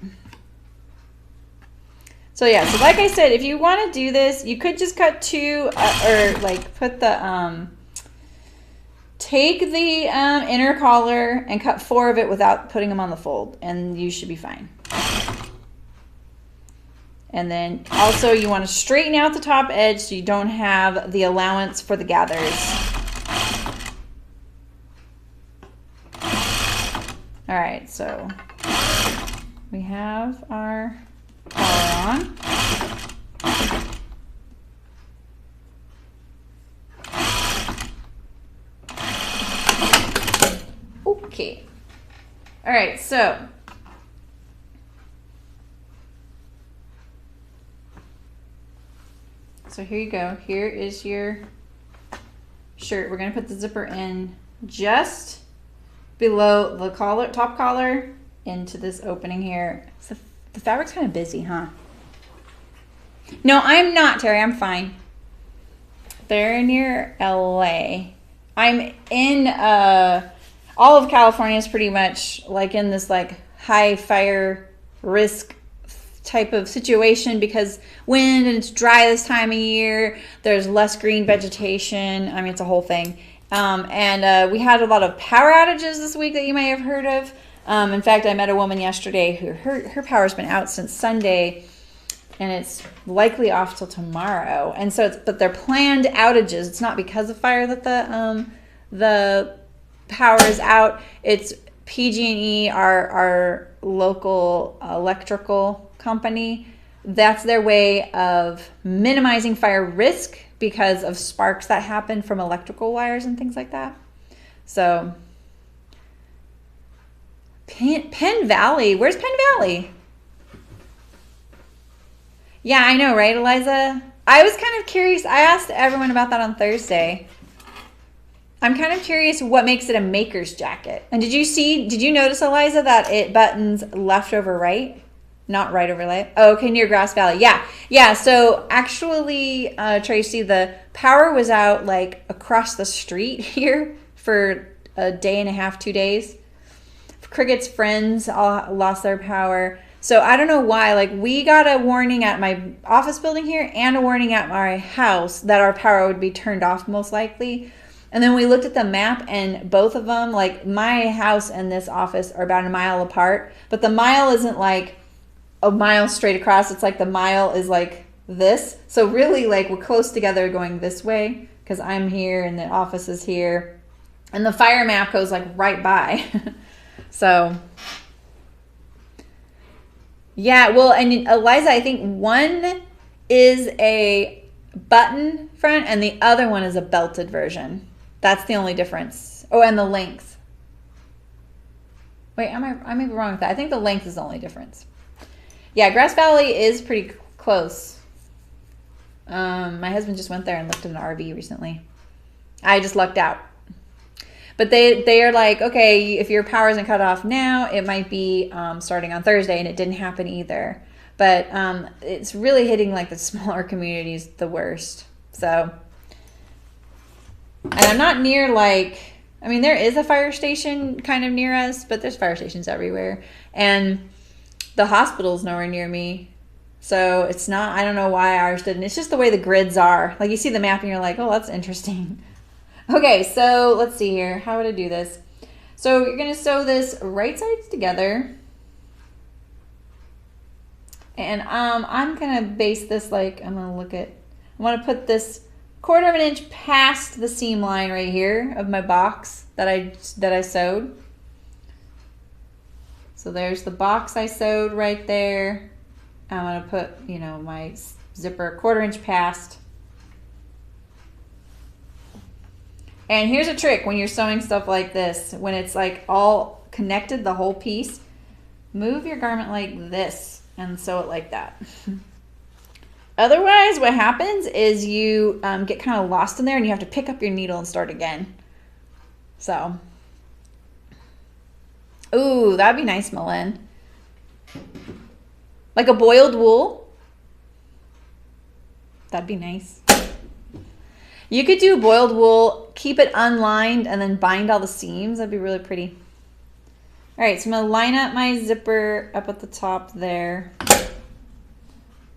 Speaker 1: So yeah, so like I said, if you want to do this, you could just cut two, or like put the, take the inner collar and cut 4 of it without putting them on the fold, and you should be fine. And then also you want to straighten out the top edge so you don't have the allowance for the gathers. All right, so we have our collar on. Okay. All right, so here you go. Here is your shirt. We're going to put the zipper in just below the collar, top collar, into this opening here. So the fabric's kind of busy, huh? No, I'm not, Terry. I'm fine. They're near LA. I'm in all of California is pretty much like in this like high fire risk type of situation because wind and it's dry this time of year. There's less green vegetation. I mean, it's a whole thing. And we had a lot of power outages this week that you may have heard of. In fact, I met a woman yesterday who her power's been out since Sunday, and it's likely off till tomorrow. And so, but they're planned outages. It's not because of fire that the power is out. It's PG&E, our local electrical company. That's their way of minimizing fire risk because of sparks that happen from electrical wires and things like that. So Penn Valley, where's Penn Valley? Yeah, I know, right, Eliza? I was kind of curious. I asked everyone about that on Thursday. I'm kind of curious what makes it a maker's jacket. And did you notice, Eliza, that it buttons left over right? Not right over left. Oh, okay, near Grass Valley. Yeah. So actually, Tracy, the power was out like across the street here for a day and a half, 2 days. Cricket's friends all lost their power. So I don't know why. Like, we got a warning at my office building here and a warning at my house that our power would be turned off most likely. And then we looked at the map, and both of them, like my house and this office, are about a mile apart. But the mile isn't like a mile straight across. It's like the mile is like this. So really, like, we're close together going this way because I'm here and the office is here. And the fire map goes like right by. So, yeah. Well, and Eliza, I think one is a button front and the other one is a belted version. That's the only difference. Oh, and the length. Wait, I may be wrong with that. I think the length is the only difference. Yeah, Grass Valley is pretty close. My husband just went there and looked at an RV recently. I just lucked out. But they are like, okay, if your power isn't cut off now, it might be starting on Thursday, and it didn't happen either. But it's really hitting like the smaller communities the worst. So, and I'm not near like, I mean, there is a fire station kind of near us, but there's fire stations everywhere. And the hospital's nowhere near me. So it's not, I don't know why ours didn't. It's just the way the grids are. Like, you see the map and you're like, oh, that's interesting. Okay, so let's see here. How would I do this? So you're going to sew this right sides together. And I'm going to base this like, I want to put this 1/4 of an inch past the seam line right here of my box that I sewed. So there's the box I sewed right there. I'm going to put, my zipper 1/4 inch past. And here's a trick when you're sewing stuff like this, when it's like all connected, the whole piece, move your garment like this and sew it like that. Otherwise, what happens is you get kind of lost in there and you have to pick up your needle and start again. So, ooh, that'd be nice, Malin. Like a boiled wool. That'd be nice. You could do boiled wool, keep it unlined, and then bind all the seams. That'd be really pretty. All right, so I'm going to line up my zipper up at the top there.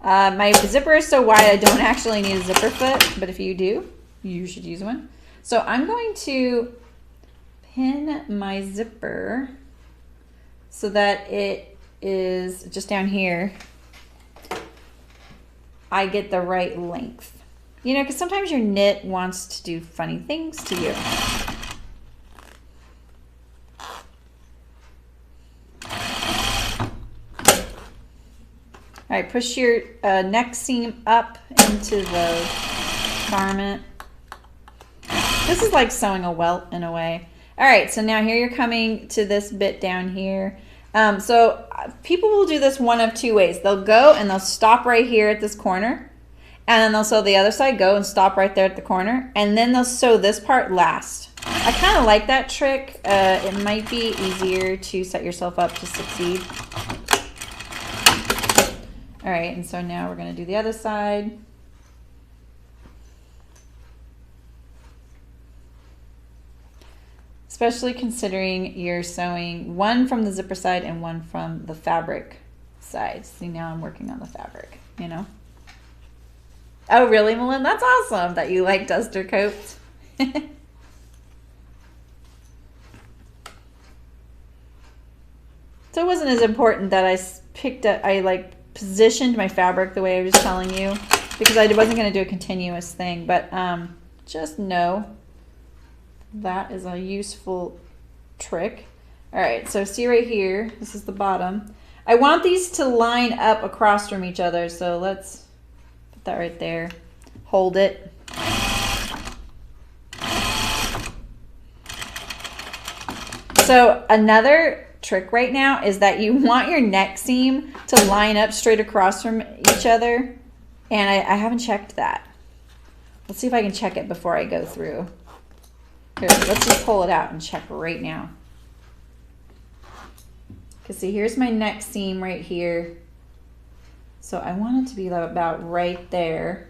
Speaker 1: My zipper is so wide I don't actually need a zipper foot, but if you do, you should use one. So I'm going to pin my zipper so that it is just down here. I get the right length. Because sometimes your knit wants to do funny things to you. All right, push your neck seam up into the garment. This is like sewing a welt in a way. All right, so now here you're coming to this bit down here. So people will do this one of two ways. They'll go and they'll stop right here at this corner. And then they'll sew the other side, go and stop right there at the corner. And then they'll sew this part last. I kind of like that trick. It might be easier to set yourself up to succeed. All right, and so now we're going to do the other side. Especially considering you're sewing one from the zipper side and one from the fabric sides. See, now I'm working on the fabric, you know? Oh, really, Melinda? That's awesome that you like duster coats. So it wasn't as important that I like positioned my fabric the way I was telling you, because I wasn't going to do a continuous thing, but just know that is a useful trick. All right, so see right here, this is the bottom. I want these to line up across from each other, so let's put that right there. Hold it. So another trick right now is that you want your neck seam to line up straight across from each other, and I haven't checked that. Let's see if I can check it before I go through. Here, let's just pull it out and check right now. Because see, here's my neck seam right here. So I want it to be about right there.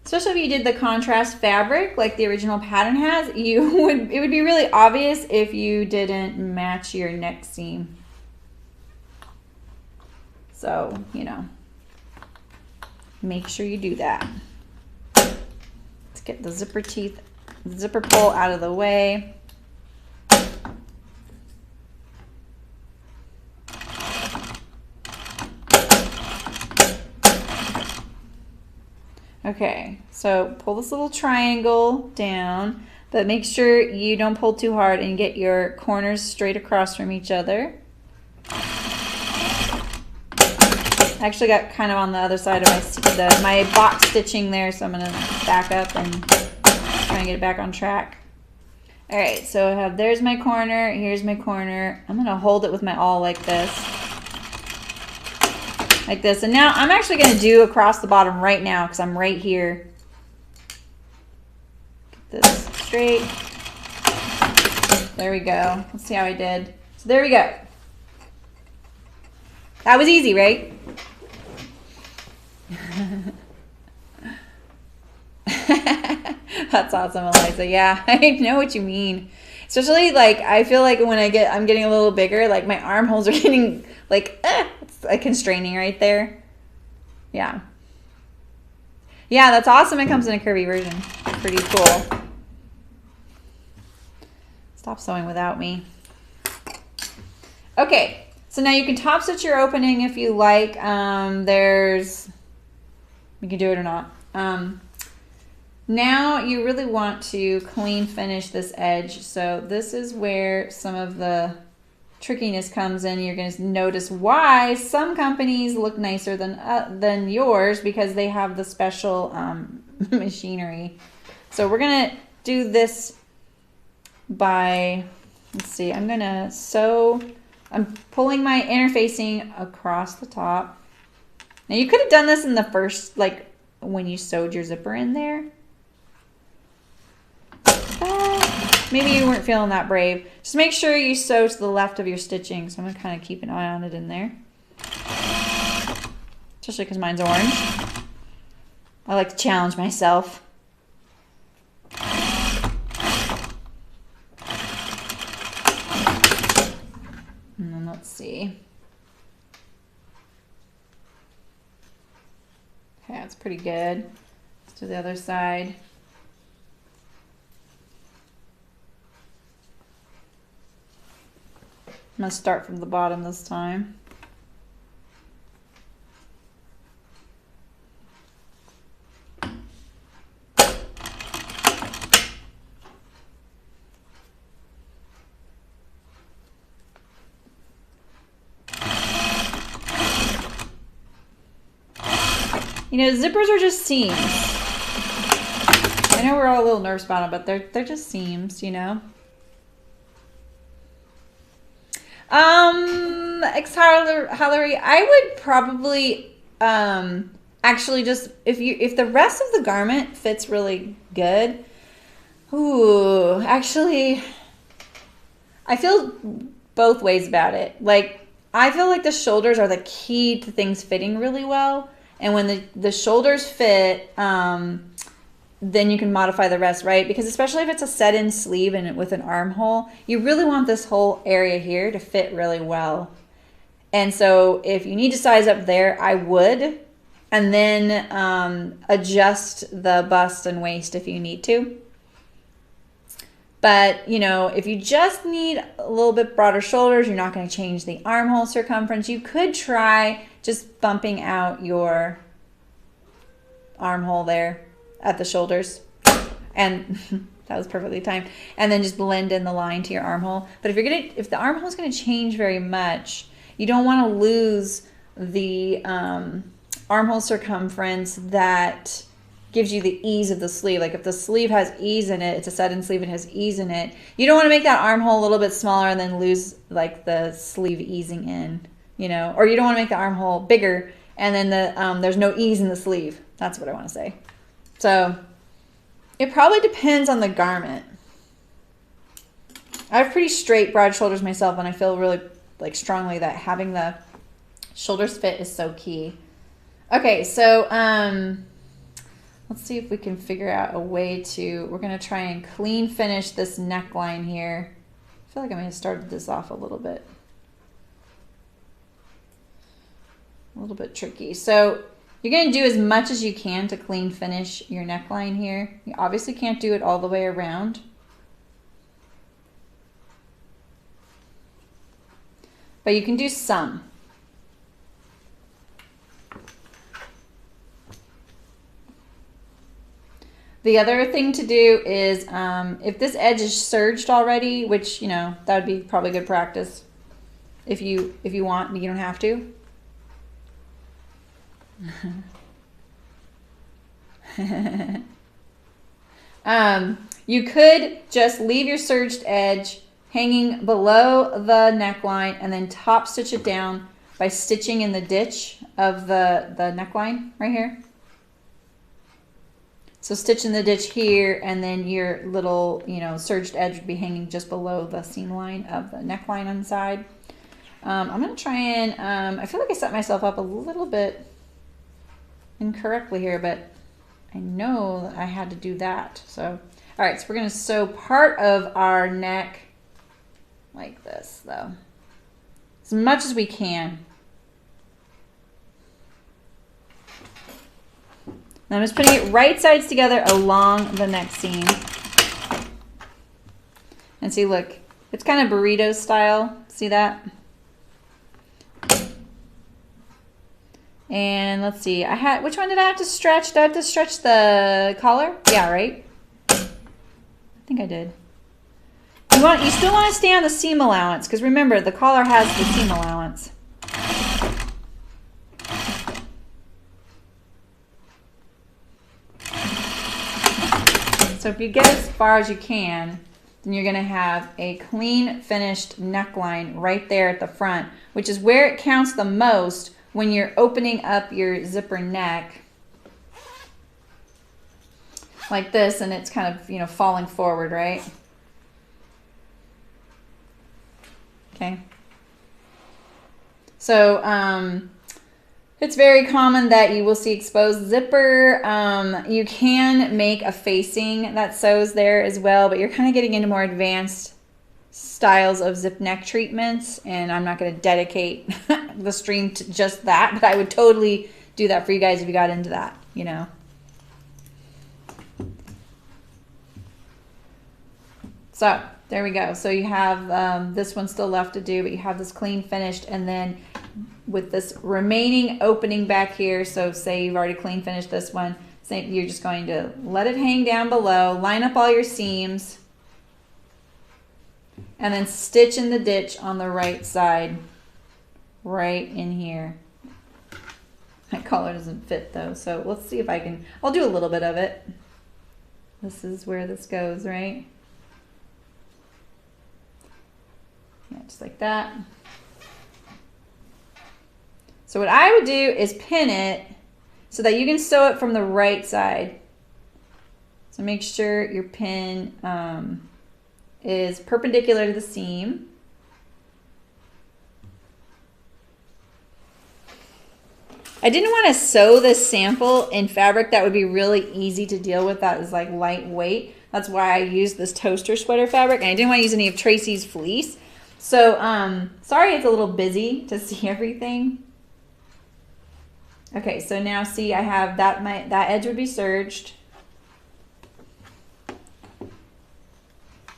Speaker 1: Especially if you did the contrast fabric like the original pattern has, it would be really obvious if you didn't match your neck seam. So, you know, make sure you do that. Let's get the zipper pull out of the way. Okay, so pull this little triangle down, but make sure you don't pull too hard and get your corners straight across from each other. I actually got kind of on the other side of my box stitching there, so I'm going to back up and try and get it back on track. All right, so there's my corner, here's my corner. I'm going to hold it with my awl like this. Like this. And now I'm actually going to do across the bottom right now because I'm right here. Get this straight. There we go. Let's see how I did. So there we go. That was easy, right? That's awesome, Eliza. Yeah, I know what you mean. Especially like I feel like when I'm getting a little bigger, like my armholes are getting like it's like constraining right there. Yeah. Yeah, that's awesome. It comes in a curvy version. Pretty cool. Stop sewing without me. Okay, so now you can top stitch your opening if you like. You can do it or not. Now you really want to clean finish this edge. So this is where some of the trickiness comes in. You're going to notice why some companies look nicer than yours because they have the special machinery. So we're going to do this by, let's see, I'm pulling my interfacing across the top. Now you could have done this in the first, like when you sewed your zipper in there. Maybe you weren't feeling that brave. Just make sure you sew to the left of your stitching. So I'm going to kind of keep an eye on it in there. Especially because mine's orange. I like to challenge myself. And then let's see. Okay, that's pretty good. Let's do the other side. I'm going to start from the bottom this time. You know, zippers are just seams. I know we're all a little nervous about them, but they're just seams, you know. Hillary, I would probably actually just if the rest of the garment fits really good. Ooh, actually, I feel both ways about it. Like I feel like the shoulders are the key to things fitting really well, and when the shoulders fit, then you can modify the rest, right? Because especially if it's a set-in sleeve and with an armhole, you really want this whole area here to fit really well. And so if you need to size up there, I would, and then adjust the bust and waist if you need to. But, you know, if you just need a little bit broader shoulders, you're not going to change the armhole circumference. You could try just bumping out your armhole there at the shoulders, and that was perfectly timed, and then just blend in the line to your armhole. But if the armhole is going to change very much, you don't want to lose the armhole circumference that gives you the ease of the sleeve. Like if the sleeve has ease in it, it's a set-in sleeve, it has ease in it, you don't want to make that armhole a little bit smaller and then lose like the sleeve easing in, you know, or you don't want to make the armhole bigger and then there's no ease in the sleeve. That's what I want to say. So it probably depends on the garment. I have pretty straight broad shoulders myself, and I feel really like strongly that having the shoulders fit is so key. Okay, so let's see if we can figure out a way to, we're going to try and clean finish this neckline here. I feel like I may have started this off a little bit tricky. So you're going to do as much as you can to clean finish your neckline here. You obviously can't do it all the way around. But you can do some. The other thing to do is if this edge is serged already, which, you know, that would be probably good practice. If you want, you don't have to. You could just leave your serged edge hanging below the neckline and then top stitch it down by stitching in the ditch of the neckline right here. So stitch in the ditch here, and then your little, you know, serged edge would be hanging just below the seam line of the neckline on the side. I'm going to try and, I feel like I set myself up a little bit incorrectly here, but I know that I had to do that. So, all right, so we're going to sew part of our neck like this, though, as much as we can. And I'm just putting it right sides together along the neck seam. And see, look, it's kind of burrito style. See that? And let's see, which one did I have to stretch? Did I have to stretch the collar? Yeah, right? I think I did. You still want to stay on the seam allowance, because remember, the collar has the seam allowance. So if you get as far as you can, then you're going to have a clean finished neckline right there at the front, which is where it counts the most when you're opening up your zipper neck like this, and it's kind of, you know, falling forward, right? Okay. So it's very common that you will see exposed zipper. You can make a facing that sews there as well, but you're kind of getting into more advanced styles of zip neck treatments, and I'm not going to dedicate the stream to just that, but I would totally do that for you guys if you got into that, you know. So there we go. So you have this one still left to do, but you have this clean finished, and then with this remaining opening back here, so say you've already clean finished this one, say you're just going to let it hang down below, line up all your seams, and then stitch in the ditch on the right side, right in here. My collar doesn't fit though, so let's see if I can, I'll do a little bit of it. This is where this goes, right? Yeah, just like that. So what I would do is pin it so that you can sew it from the right side. So make sure your pin is perpendicular to the seam. I didn't want to sew this sample in fabric that would be really easy to deal with, that is like lightweight. That's why I used this toaster sweater fabric, and I didn't want to use any of Tracy's fleece. So, sorry it's a little busy to see everything. Okay, so now see, I have that, that edge would be serged.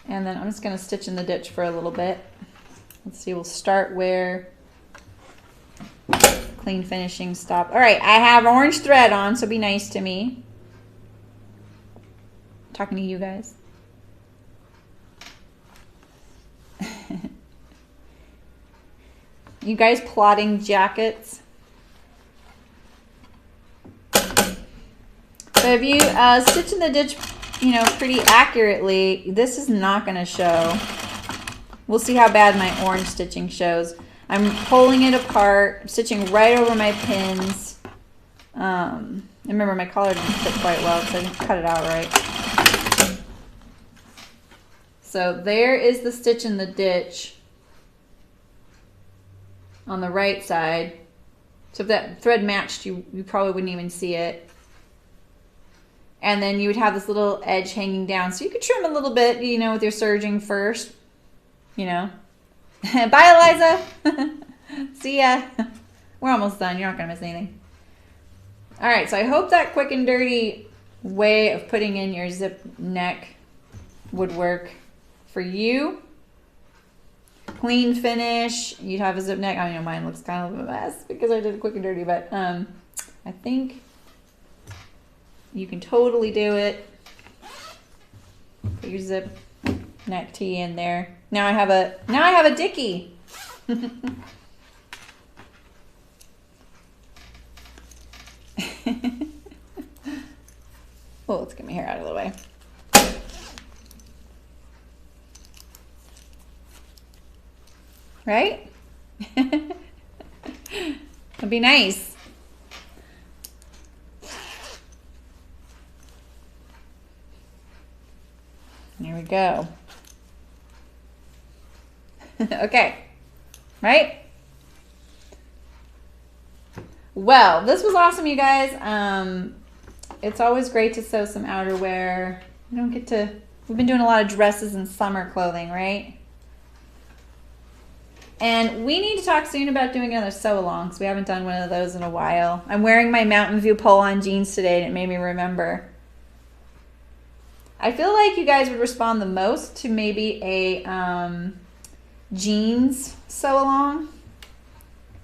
Speaker 1: And then I'm just going to stitch in the ditch for a little bit. Let's see, we'll start where clean finishing stop. All right, I have orange thread on, so be nice to me. I'm talking to you guys. You guys plotting jackets? So if you stitch in the ditch, you know, pretty accurately, this is not going to show. We'll see how bad my orange stitching shows. I'm pulling it apart, stitching right over my pins. Remember, my collar didn't fit quite well because I didn't cut it out right. So there is the stitch in the ditch on the right side. So if that thread matched, you probably wouldn't even see it. And then you would have this little edge hanging down. So you could trim a little bit, you know, with your serging first, you know. Bye, Eliza. See ya. We're almost done. You're not going to miss anything. All right, so I hope that quick and dirty way of putting in your zip neck would work for you. Clean finish. You'd have a zip neck. I mean, mine looks kind of a mess because I did quick and dirty, but I think you can totally do it. Put your zip neck tee in there. Now I have a dickie. Oh, let's get my hair out of the way. Right? It'd be nice. There we go. Okay, right? Well, this was awesome, you guys. It's always great to sew some outerwear. We've been doing a lot of dresses and summer clothing, right? And we need to talk soon about doing another sew-along, because we haven't done one of those in a while. I'm wearing my Mountain View pull-on jeans today, and it made me remember. I feel like you guys would respond the most to maybe a jeans sew-along.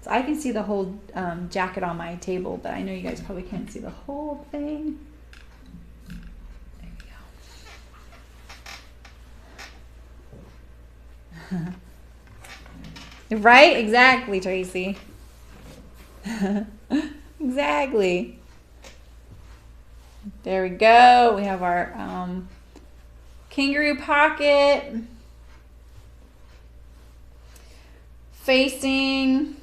Speaker 1: So I can see the whole jacket on my table, but I know you guys probably can't see the whole thing. There we go. Right? Exactly, Tracy. Exactly. There we go. We have our kangaroo pocket. Facing.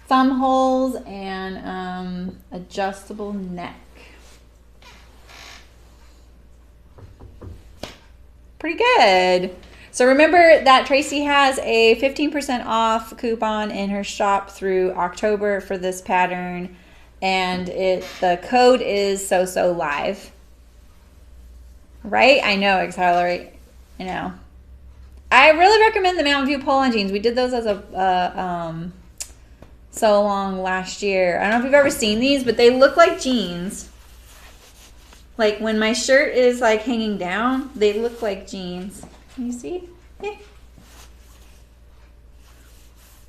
Speaker 1: Thumb holes and adjustable neck. Pretty good. So remember that Tracy has a 15% off coupon in her shop through October for this pattern, and the code is so live. Right? I know, Accelerate. I know. I really recommend the Mountain View pull-on jeans. We did those as a sew along last year. I don't know if you've ever seen these, but they look like jeans. Like when my shirt is like hanging down, they look like jeans. Can you see? Yeah. And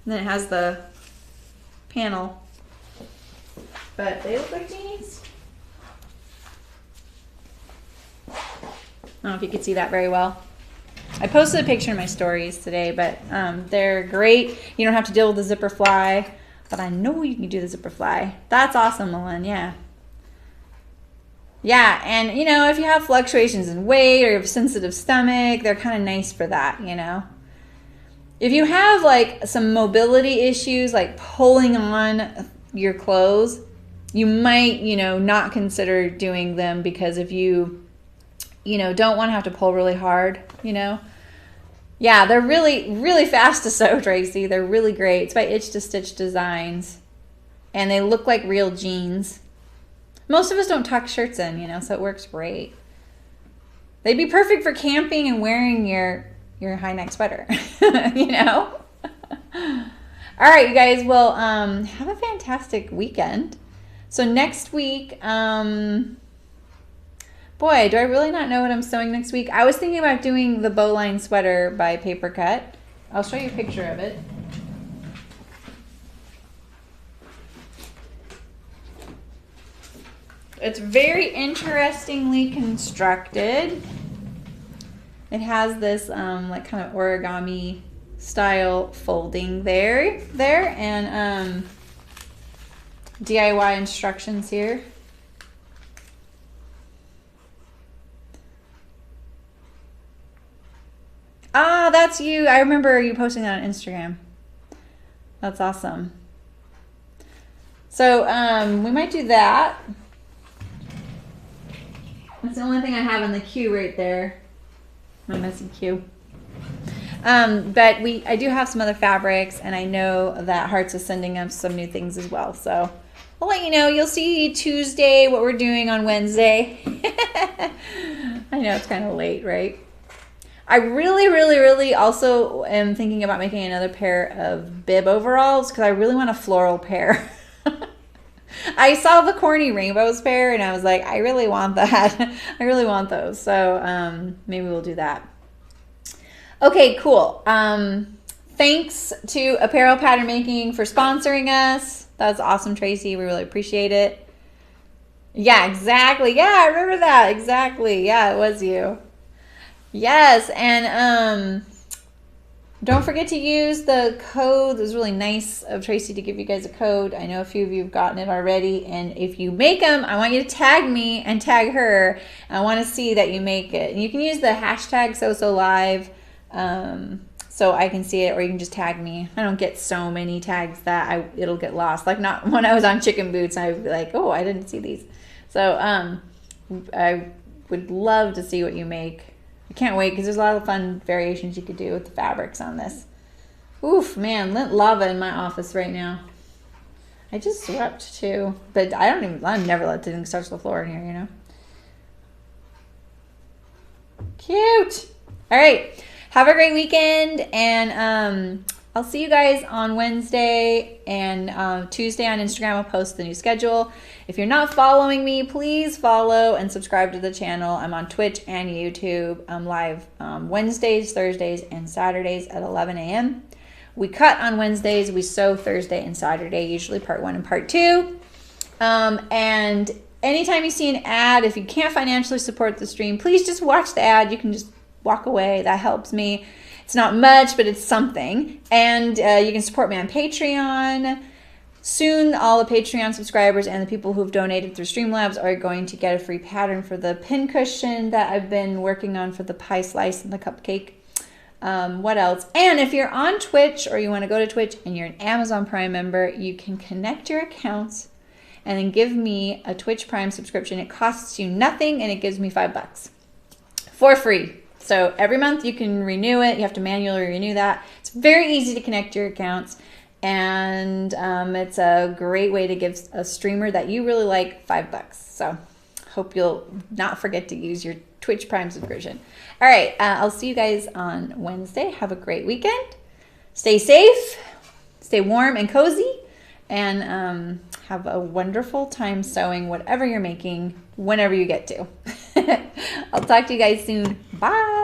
Speaker 1: then it has the panel. But they look like jeans. I don't know if you could see that very well. I posted a picture in my stories today, but they're great. You don't have to deal with the zipper fly, but I know you can do the zipper fly. That's awesome, Malin. Yeah. Yeah, and you know, if you have fluctuations in weight or you have a sensitive stomach, they're kind of nice for that, you know. If you have like some mobility issues, like pulling on your clothes, you might, you know, not consider doing them, because if you know, don't want to have to pull really hard, you know, Yeah, they're really, really fast to sew, Tracy. They're really great. It's by Itch to Stitch Designs. And they look like real jeans. Most of us don't tuck shirts in, you know, so it works great. They'd be perfect for camping and wearing your high-neck sweater, you know? All right, you guys. Well, have a fantastic weekend. So next week, boy, do I really not know what I'm sewing next week. I was thinking about doing the bowline sweater by Paper Cut. I'll show you a picture of it. It's very interestingly constructed. It has this like kind of origami style folding there, and DIY instructions here. Ah, that's you. I remember you posting that on Instagram. That's awesome. So we might do that. That's the only thing I have in the queue right there. My messy queue. But I do have some other fabrics, and I know that Hearts is sending us some new things as well. So I'll let you know. You'll see Tuesday what we're doing on Wednesday. I know it's kind of late, right? I really, really, really also am thinking about making another pair of bib overalls because I really want a floral pair. I saw the corny rainbows pair and I was like, I really want that. I really want those. So maybe we'll do that. Okay, cool. Thanks to Apparel Pattern Making for sponsoring us. That was awesome, Tracy. We really appreciate it. Yeah, exactly. Yeah, I remember that. Exactly. Yeah, it was you. Yes, and don't forget to use the code. It was really nice of Tracy to give you guys a code. I know a few of you have gotten it already, and if you make them, I want you to tag me and tag her. I want to see that you make it. And you can use the hashtag SoSoLive so I can see it, or you can just tag me. I don't get so many tags that it'll get lost. Like not when I was on Chicken Boots, I'd be like, oh, I didn't see these. So I would love to see what you make. I can't wait because there's a lot of fun variations you could do with the fabrics on this. Oof, man, lit lava in my office right now. I just swept too, but I never let things touch the floor in here, you know. Cute. All right, have a great weekend, and I'll see you guys on Wednesday, and Tuesday on Instagram I'll post the new schedule. If you're not following me, please follow and subscribe to the channel. I'm on Twitch and YouTube. I'm live Wednesdays, Thursdays, and Saturdays at 11 a.m. We cut on Wednesdays. We sew Thursday and Saturday, usually part 1 and part 2. And anytime you see an ad, if you can't financially support the stream, please just watch the ad. You can just walk away. That helps me. It's not much, but it's something. And you can support me on Patreon. Soon, all the Patreon subscribers and the people who've donated through Streamlabs are going to get a free pattern for the pin cushion that I've been working on for the pie slice and the cupcake. What else? And if you're on Twitch, or you want to go to Twitch and you're an Amazon Prime member, you can connect your accounts and then give me a Twitch Prime subscription. It costs you nothing, and it gives me $5 for free. So every month you can renew it. You have to manually renew that. It's very easy to connect your accounts. And it's a great way to give a streamer that you really like $5. So hope you'll not forget to use your Twitch Prime subscription. All right, I'll see you guys on Wednesday. Have a great weekend. Stay safe, stay warm and cozy, and have a wonderful time sewing whatever you're making whenever you get to. I'll talk to you guys soon. Bye.